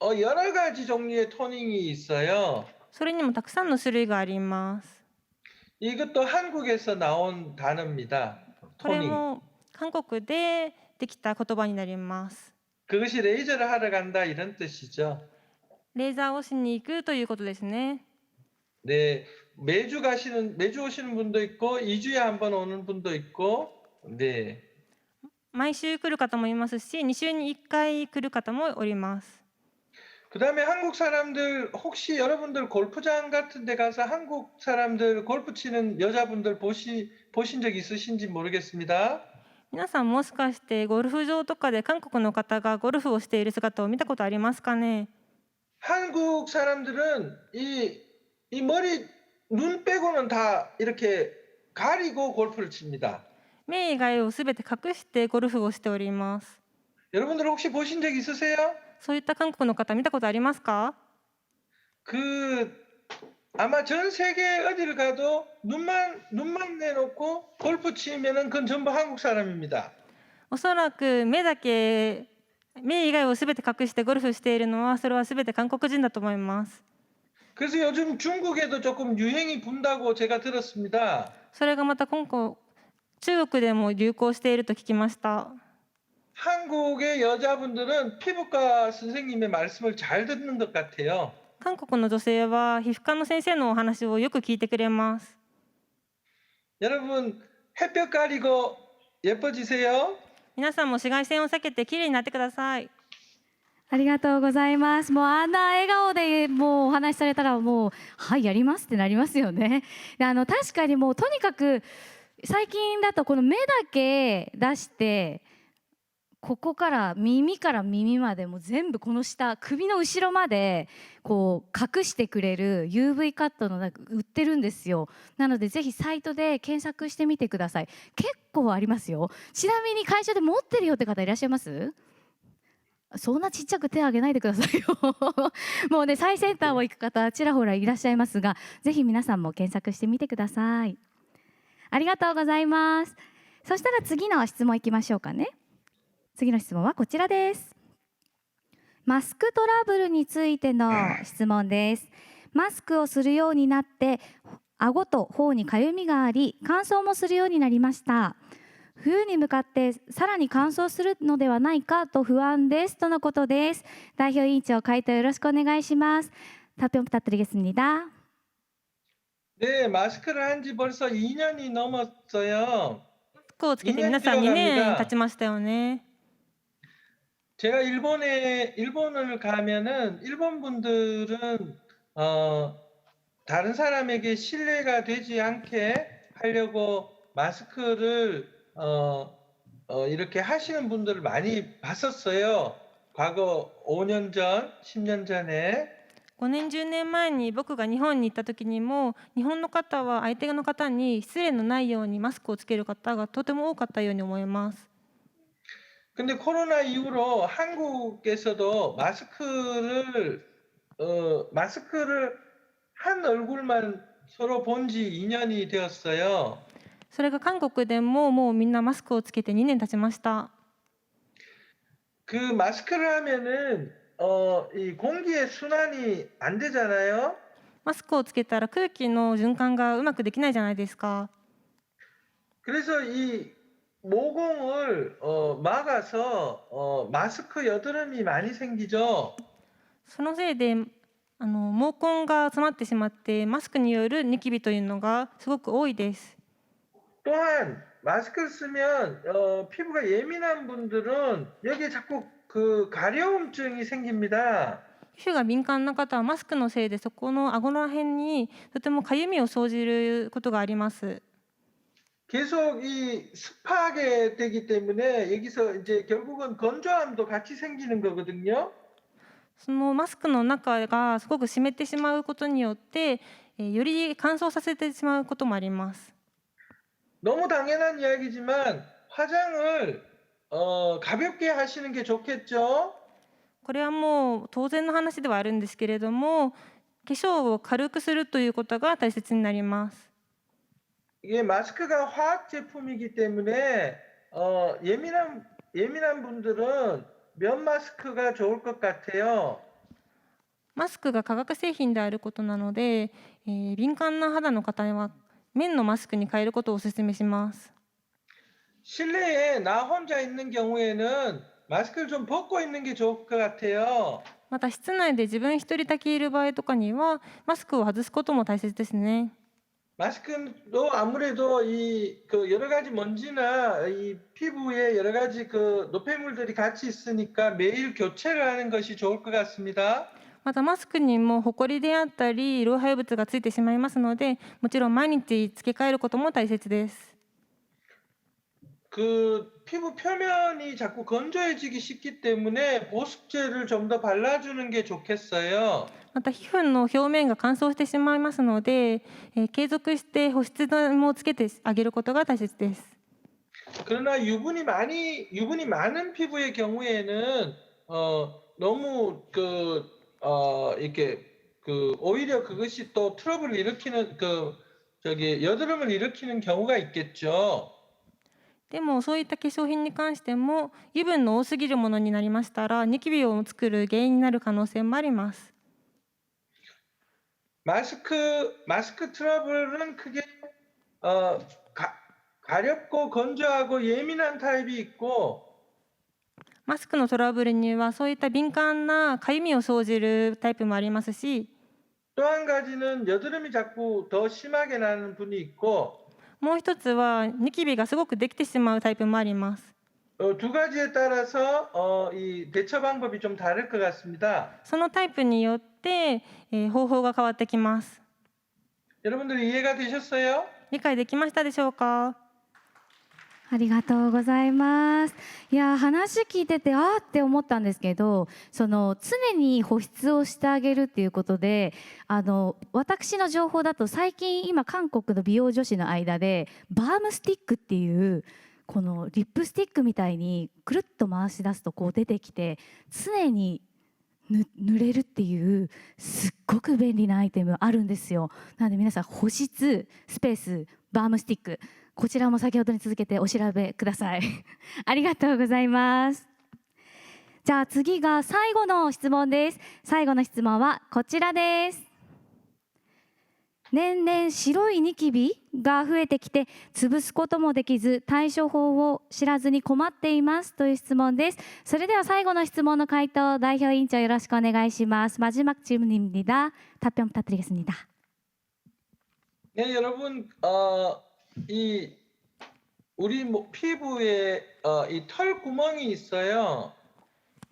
[SPEAKER 4] 여러 가지 종류의 토닝이 있어요.
[SPEAKER 3] それにもたくさんの種類があります。
[SPEAKER 4] 이것도 한국에서 나온 단어입니다.
[SPEAKER 3] これ
[SPEAKER 4] 토닝.
[SPEAKER 3] も韓国でできた言葉になります。
[SPEAKER 4] 그것이 레이저를 하러 간다 이런 뜻이죠.
[SPEAKER 3] レーザーをしに行くということですね。
[SPEAKER 4] 네, 매주 오시는 분도 있고 2주에 한 번 오는 분도 있고, 네.
[SPEAKER 3] 毎週来る方もいますし、2週に1回来る方もおります。
[SPEAKER 4] 그다음에 한국 사람들 혹시 여러분들 골프장 같은 데 가서 한국 사람들 골프 치는 여자분들 보신 적 있으신지 모르겠습니다.
[SPEAKER 3] 皆さんもしかしてゴルフ場とかで韓国の方がゴルフをしている姿を見たことありますかね。
[SPEAKER 4] 한국 사람들은 이 머리 눈 빼고는 다 이렇게 가리고 골프를 칩니다.
[SPEAKER 3] 目以外をすべて隠してゴルフをしております。
[SPEAKER 4] 여러분들 혹시 보신 적 있으세요?
[SPEAKER 3] そういった韓国の方見たことありますか。
[SPEAKER 4] 아마 전 세계 어디를 가도 눈만 내놓고 골프 치면은 그건 전부 한국 사람입니다.
[SPEAKER 3] おそらく目以外をすべて隠してゴルフしているのはそれはすべて韓国人だと思います。
[SPEAKER 4] 그래서 요즘 중국에도 조금 유행이 분다고 제가 들었습니다.
[SPEAKER 3] それがまた今後中国でも流行していると聞きました。
[SPEAKER 4] 한국의 여자분들은 피부과 선생님의 말씀을 잘 듣는 것 같아요.
[SPEAKER 3] 韓国の女性は皮膚科の先生のお話をよく聞いてくれます。
[SPEAKER 4] 여러분 햇볕 가리고 예뻐지세요.
[SPEAKER 3] 皆さんも紫外線を避けてきれいになってください。
[SPEAKER 1] ありがとうございます。もうあんな笑顔でもうお話しされたらもうはいやりますってなりますよね。で確かにもうとにかく最近だとこの目だけ出してここから耳までもう全部この下首の後ろまでこう隠してくれる UV カットの売ってるんですよ。なのでぜひサイトで検索してみてください。結構ありますよ。ちなみに会社で持ってるよって方いらっしゃいます？そんなちっちゃく手を挙げないでくださいよもうね最先端を行く方ちらほらいらっしゃいますが、ぜひ皆さんも検索してみてください。ありがとうございます。そしたら次の質問いきましょうかね。次の質問はこちらです。マスクトラブルについての質問です。マスクをするようになって顎と頬にかゆみがあり乾燥もするようになりました。冬に向かってさらに乾燥するのではないかと不安ですとのことです。代表委員長回答よろしくお願いします。답변 부탁드리겠습니다.
[SPEAKER 4] 네, 마스크를 한 지 벌써 2년이 넘었어요.
[SPEAKER 3] マスクをつけて皆さん2年経ちましたよね。
[SPEAKER 4] 제가 일본을 가면은 일본 분들은 다른 사람에게 신뢰가 되지 않게 하려고 마스크를 이렇게 하시는 분들을 많이 봤었어요. 과거 5년 전, 10년 전에.
[SPEAKER 3] 5年10年前に僕が日本に行った時にも日本の方は相手の方に失礼のないようにマスクをつける方がとても多かったように思います。
[SPEAKER 4] 근데 코로나 이후로 한국에서도 마스크를 한 얼굴만 서로 본 지 2년이 되었어요.
[SPEAKER 3] それが韓国でももうみんなマスクをつけて2年経ちました。
[SPEAKER 4] 그 마스크를 하면은 이 공기의 순환이 안 되잖아요.
[SPEAKER 3] マスクをつけたら空気の循環がうまくできないじゃないですか。
[SPEAKER 4] 그래서 이 모공을 막아서 마스크 여드름이 많이 생기죠.
[SPEAKER 3] そのせいで毛根が詰まってしまってマスクによるニキビというのがすごく多いです。
[SPEAKER 4] 또한 마스크를 쓰면 피부가 예민한 분들은 여기에 자꾸 그 가려움증이 생깁니다.
[SPEAKER 3] 皮膚が敏感な方はマスクのせいでそこの顎の辺にとてもかゆみを生じることがあります。
[SPEAKER 4] 계속 이 습하게 되기 때문에 여기서 이제 결국은 건조함도 같이 생기는 거거든요.
[SPEAKER 3] そのマスクの中がすごく湿ってしまうことによってより乾燥させてしまうこともあります。
[SPEAKER 4] 너무 당연한 이야기지만 화장을 가볍게 하시는 게 좋겠죠.
[SPEAKER 3] これはもう当然の話ではあるんですけれども、化粧を軽くするということが大切になります。
[SPEAKER 4] 이게 마스크가 화학 제품이기 때문에 예민한 분들은 면 마스크가 좋을 것 같아요.
[SPEAKER 3] マスクが化学製品であることなので、敏感な肌の方は綿のマスクに変えることをお勧めします。
[SPEAKER 4] 실내에 나 혼자 있는 경우에는 마스크를 좀 벗고 있는 게 좋을 것 같아요.
[SPEAKER 3] また室内で自分一人だけいる場合とかにはマスクを外すことも大切ですね。
[SPEAKER 4] 마스크도 아무래도 그 여러 가지 먼지나 이 피부에 여러 가지 그 노폐물들이 같이 있으니까 매일 교체를 하는 것이 좋을 것 같습니다.
[SPEAKER 3] またマスクにもホコリであったり老廃物がついてしまいますので、もちろん毎日付け替えることも大切です。
[SPEAKER 4] 그 피부 표면이 자꾸 건조해지기 쉽기 때문에 보습제를 좀 더 발라주는 게 좋겠어요.
[SPEAKER 3] また皮膚の表面が乾燥してしまいますので、継続して保湿剤もつけてあげることが大切です。
[SPEAKER 4] 그러나 유분이 많은 피부의 경우에는 너무 이렇게 오히려 그것이 또 트러블을 일으키는 여드름을 일으키는 경우가 있겠죠.
[SPEAKER 3] でもそういった化粧品に関しても油分の多すぎるものになりましたらニキビを作る原因になる可能性もあります。
[SPEAKER 4] 마스크 트러블은 크게 어, 가렵고 건조하고 예민한 타입이 있고
[SPEAKER 3] マスクのトラブルにはそういった敏感なかゆみを生じるタイプもありますし、
[SPEAKER 4] 또 한 가지는 여드름이 자꾸 더 심하게 나는 분이 있고
[SPEAKER 3] もう一つはニキビがすごくできてしまうタイプもあります。
[SPEAKER 4] 두 가지에 따라서 이 대처 방법이 좀 다를 것 같습니다.
[SPEAKER 3] そのタイプによって、方法が変わってきます。
[SPEAKER 4] 여러분들 이해가 되셨어요?
[SPEAKER 3] 理解できましたでしょうか？
[SPEAKER 1] ありがとうございます。いや話聞いててって思ったんですけど、その常に保湿をしてあげるっていうことで、私の情報だと最近今韓国の美容女子の間でバームスティックっていうこのリップスティックみたいにくるっと回し出すとこう出てきて常に塗れるっていうすっごく便利なアイテムあるんですよ。なので皆さん保湿スペースバームスティック、こちらも先ほどに続けてお調べくださいありがとうございます。じゃあ次が最後の質問です。最後の質問はこちらです。年々白いニキビが増えてきて潰すこともできず対処法を知らずに困っていますという質問です。それでは最後の質問の回答代表委員長よろしくお願いします。마지막 질문입니다. 답변 부탁드리겠습니다.
[SPEAKER 4] 네, 여러분, 우리 피부에 이 털 구멍이 있어요.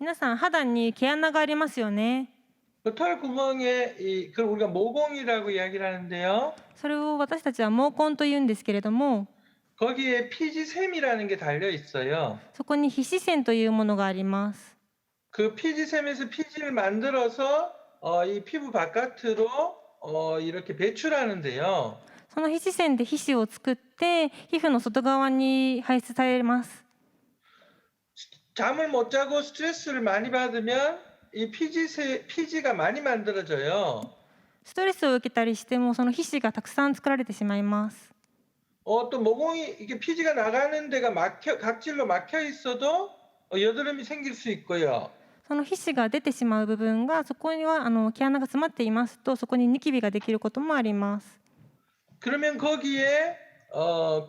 [SPEAKER 3] 皆さん肌に毛穴がありますよね。
[SPEAKER 4] 그 털 구멍에 그걸 우리가 모공이라고 이야기를 하는데요.
[SPEAKER 3] それを私たちは毛根と言うんですけれども、
[SPEAKER 4] 거기에 피지샘이라는 게 달려 있어요.
[SPEAKER 3] そこに皮脂腺というものがあります。
[SPEAKER 4] 그 피지샘에서 피지를 만들어서 이 피부 바깥으로 이렇게 배출하는데요.
[SPEAKER 3] その皮脂腺で皮脂を作って皮膚の外側に排出されます。
[SPEAKER 4] 잠을 못 자고 스트레스를 많이 받으면 이 피지가 많이 만들어져요.
[SPEAKER 3] ストレスを受けたりしてもその皮脂がたくさん作られてしまいます。
[SPEAKER 4] 또 모공이 이게 피지가 나가는 데가 각질로 막혀 있어도 여드름이 생길 수 있고요.
[SPEAKER 3] その皮脂が出てしまう部分がそこには毛穴が詰まっていますとそこにニキビができることもあります。
[SPEAKER 4] 그러면 거기에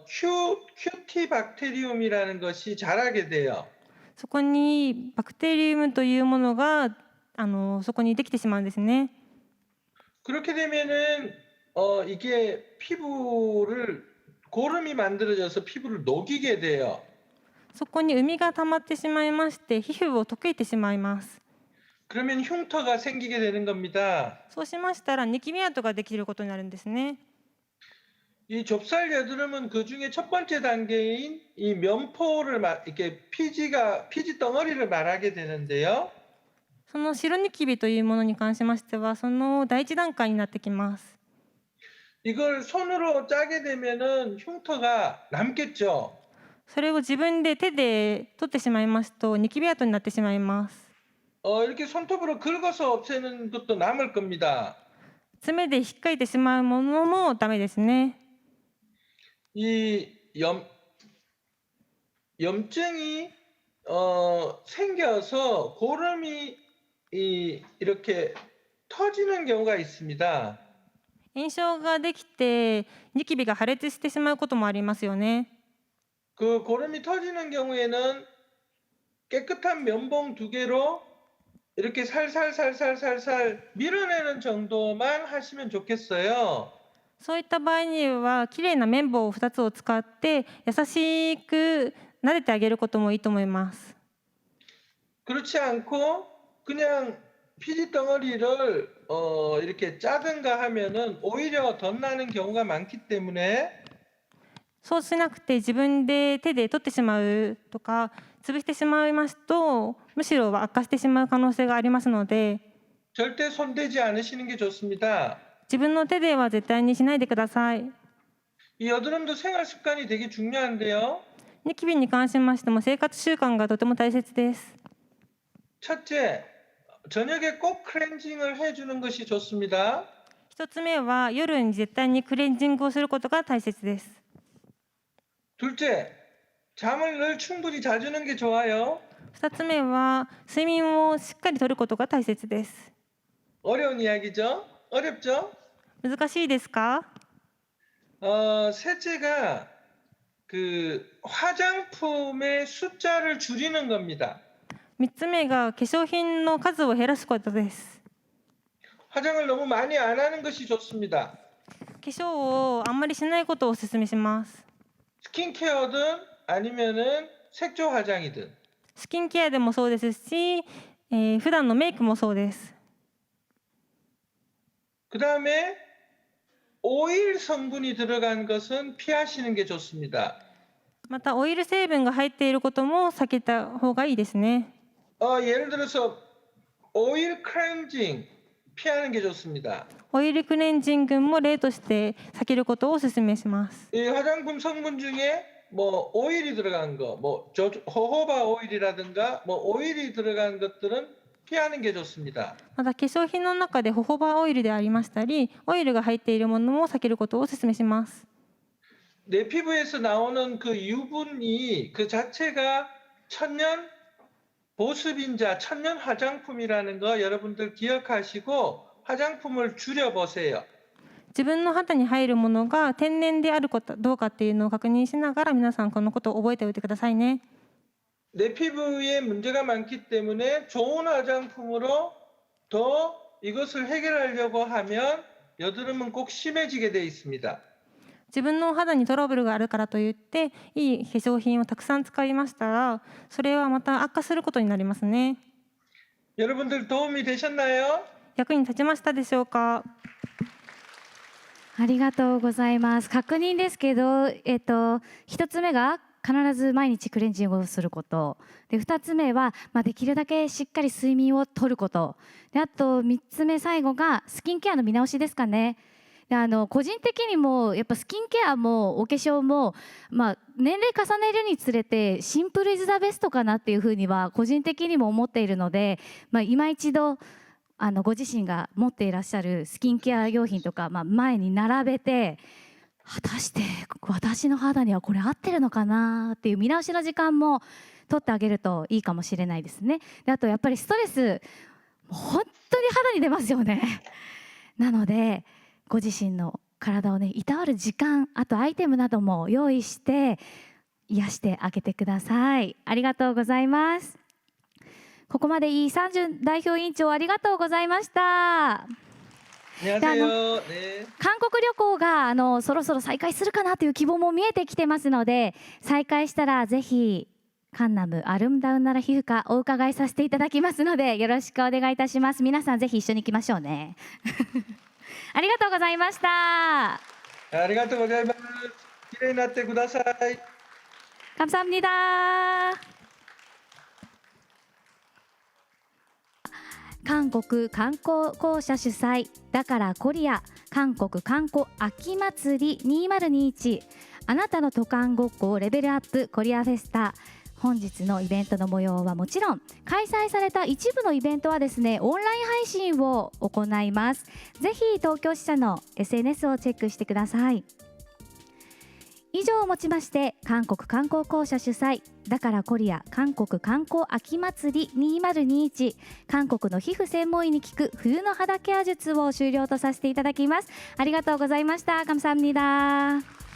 [SPEAKER 4] 큐티 박테리움이라는 것이 자라게 돼요.
[SPEAKER 3] そこにバクテリウムというものがそこにできてしまうんですね。
[SPEAKER 4] 그렇게 되면은 이게 피부를 고름이 만들어져서 피부를 녹이게 돼요.
[SPEAKER 3] そこに膿が溜まってしまいまして皮膚を溶けてしまいます。
[SPEAKER 4] 그러면 흉터가 생기게 되는 겁니다.
[SPEAKER 3] そうしましたらニキビ跡ができることになるんですね。
[SPEAKER 4] 이 좁쌀 여드름은 그 중에 첫 번째 단계인 이 면포를 이렇게 피지 덩어리를 말하게 되는데요.
[SPEAKER 3] その白ニキビというものに関しましてはその第一段階になってきます。
[SPEAKER 4] 이걸 손으로 짜게 되면은 흉터가 남겠죠.
[SPEAKER 3] それを自分で手で取ってしまいますとニキビ跡になってしまいます。
[SPEAKER 4] 이렇게 손톱으로 긁어서 없애는 것도 남을 겁니다.
[SPEAKER 3] 爪で引っかいてしまうものもダメですね。
[SPEAKER 4] 이 염증이 생겨서 고름이 이렇게 터지는 경우가 있습니다.
[SPEAKER 3] 炎症ができてニキビが破裂してしまうこともありますよね。
[SPEAKER 4] 그 고름이 터지는 경우에는 깨끗한 면봉 2개로 이렇게 살살 밀어내는 정도만 하시면 좋겠어요.
[SPEAKER 3] そういった場合にはきれいな綿棒2つを使って優しく撫でてあげることもいいと思います。
[SPEAKER 4] 그렇지 않고 그냥 피지 덩어리를 이렇게 짜든가 하면은 오히려 덧나는 경우가 많기 때문에
[SPEAKER 3] そうしなくて自分で手で取ってしまうとか潰してしまいますとむしろ悪化してしまう可能性がありますので
[SPEAKER 4] 절대 손대지 않으시는 게 좋습니다.
[SPEAKER 3] 自分の手では絶対にしないでください。
[SPEAKER 4] 이 여드름도 생활 습관이 되게 중요한데요.
[SPEAKER 3] ニキビに関しましても生活習慣がとても大切です。
[SPEAKER 4] 첫째, 저녁에 꼭 클렌징을 해주는 것이 좋습니다.
[SPEAKER 3] 一つ目は夜に絶対にクレンジングをすることが大切です。
[SPEAKER 4] 둘째, 잠을 늘 충분히 자주는 게 좋아요.
[SPEAKER 3] 二つ目は睡眠をしっかりとることが大切です。
[SPEAKER 4] 어려운 이야기죠? 어렵죠?
[SPEAKER 3] 難しいですか？
[SPEAKER 4] 셋째가 그 화장품의 숫자를 줄이는 겁니다.
[SPEAKER 3] 3つ目が化粧品の数を減らすことです。
[SPEAKER 4] 화장을 너무 많이 안 하는 것이 좋습니다.
[SPEAKER 3] 化粧をあんまりしないことをお勧めします。
[SPEAKER 4] 스킨케어든 아니면은 색조 화장이든
[SPEAKER 3] スキンケアでもそうですし、普段のメイクもそうです。
[SPEAKER 4] 그다음에 오일 성분이 들어간 것은 피하시는 게 좋습니다.
[SPEAKER 3] またオイル成分が入っていることも避けた方がいいですね。
[SPEAKER 4] 예를 들어서 오일 클렌징 피하는 게 좋습니다.
[SPEAKER 3] オイルクレンジングも例として避けることをお勧めします。
[SPEAKER 4] 이 화장품 성분 중에 뭐 오일이 들어간 거, 뭐 호호바 오일이라든가 뭐 오일이 들어간 것들은 피하는 게 좋습니다.
[SPEAKER 3] また化粧品の中でホホバオイルでありましたり、オイルが入っているものも避けることをお勧めします。
[SPEAKER 4] 내 피부에서 나오는 그 유분이 그 자체가 천연 보습인자, 천연 화장품이라는 거 여러분들 기억하시고 화장품을 줄여보세요.
[SPEAKER 3] 自分の肌に入るものが天然であることどうかっていうのを確認しながら、皆さんこのことを覚えておいてくださいね。
[SPEAKER 4] 내 피부에 문제가 많기 때문에 좋은 화장품으로 더 이것을 해결하려고 하면 여드름은 꼭 심해지게 돼 있습니다.
[SPEAKER 3] 自分の肌にトラブルがあるからといっていい化粧品をたくさん使いましたら、それはまた悪化することになりますね。
[SPEAKER 4] 여러분들 도움이 되셨나요?
[SPEAKER 3] 役に立ちましたでしょうか？
[SPEAKER 1] ありがとうございます。確認ですけど、一つ目が必ず毎日クレンジングをすることで、2つ目は、できるだけしっかり睡眠をとることで、あと3つ目最後がスキンケアの見直しですかね。で個人的にもやっぱスキンケアもお化齢も、年齢重ねるにつれてシンプルイズザベストかなっていうふうには個人的にも思っているので、今一度ご自身が持っていらっしゃるスキンケア用品とか、前に並べて、果たして私の肌にはこれ合ってるのかなっていう見直しの時間も取ってあげるといいかもしれないですね。であとやっぱりストレス本当に肌に出ますよね。なのでご自身の体をねいたわる時間、あとアイテムなども用意して癒してあげてください。ありがとうございます。ここまでイ・サンジュン代表委員長ありがとうございました。
[SPEAKER 4] 안녕하세요. 네.
[SPEAKER 1] 韓国旅行がそろそろ再開するかなという希望も見えてきてますので、再開したらぜひカンナムアルムダウンナラ皮膚科お伺いさせていただきますのでよろしくお願いいたします。皆さんぜひ一緒に行きましょうね。ありがとうございました。
[SPEAKER 4] 아리가또 고자이마스. 기레이 나tte 구다사이.
[SPEAKER 1] 감사합니다. 韓国観光公社主催だからコリア韓国観光秋祭り2021あなたの渡韓ごっこをレベルアップコリアフェスタ。本日のイベントの模様はもちろん開催された一部のイベントはですねオンライン配信を行います。ぜひ東京支社の SNS をチェックしてください。以上をもちまして韓国観光公社主催だからコリア韓国観光秋祭り2021韓国の皮膚専門医に聞く冬の肌ケア術を終了とさせていただきます。ありがとうございました。감사합니다。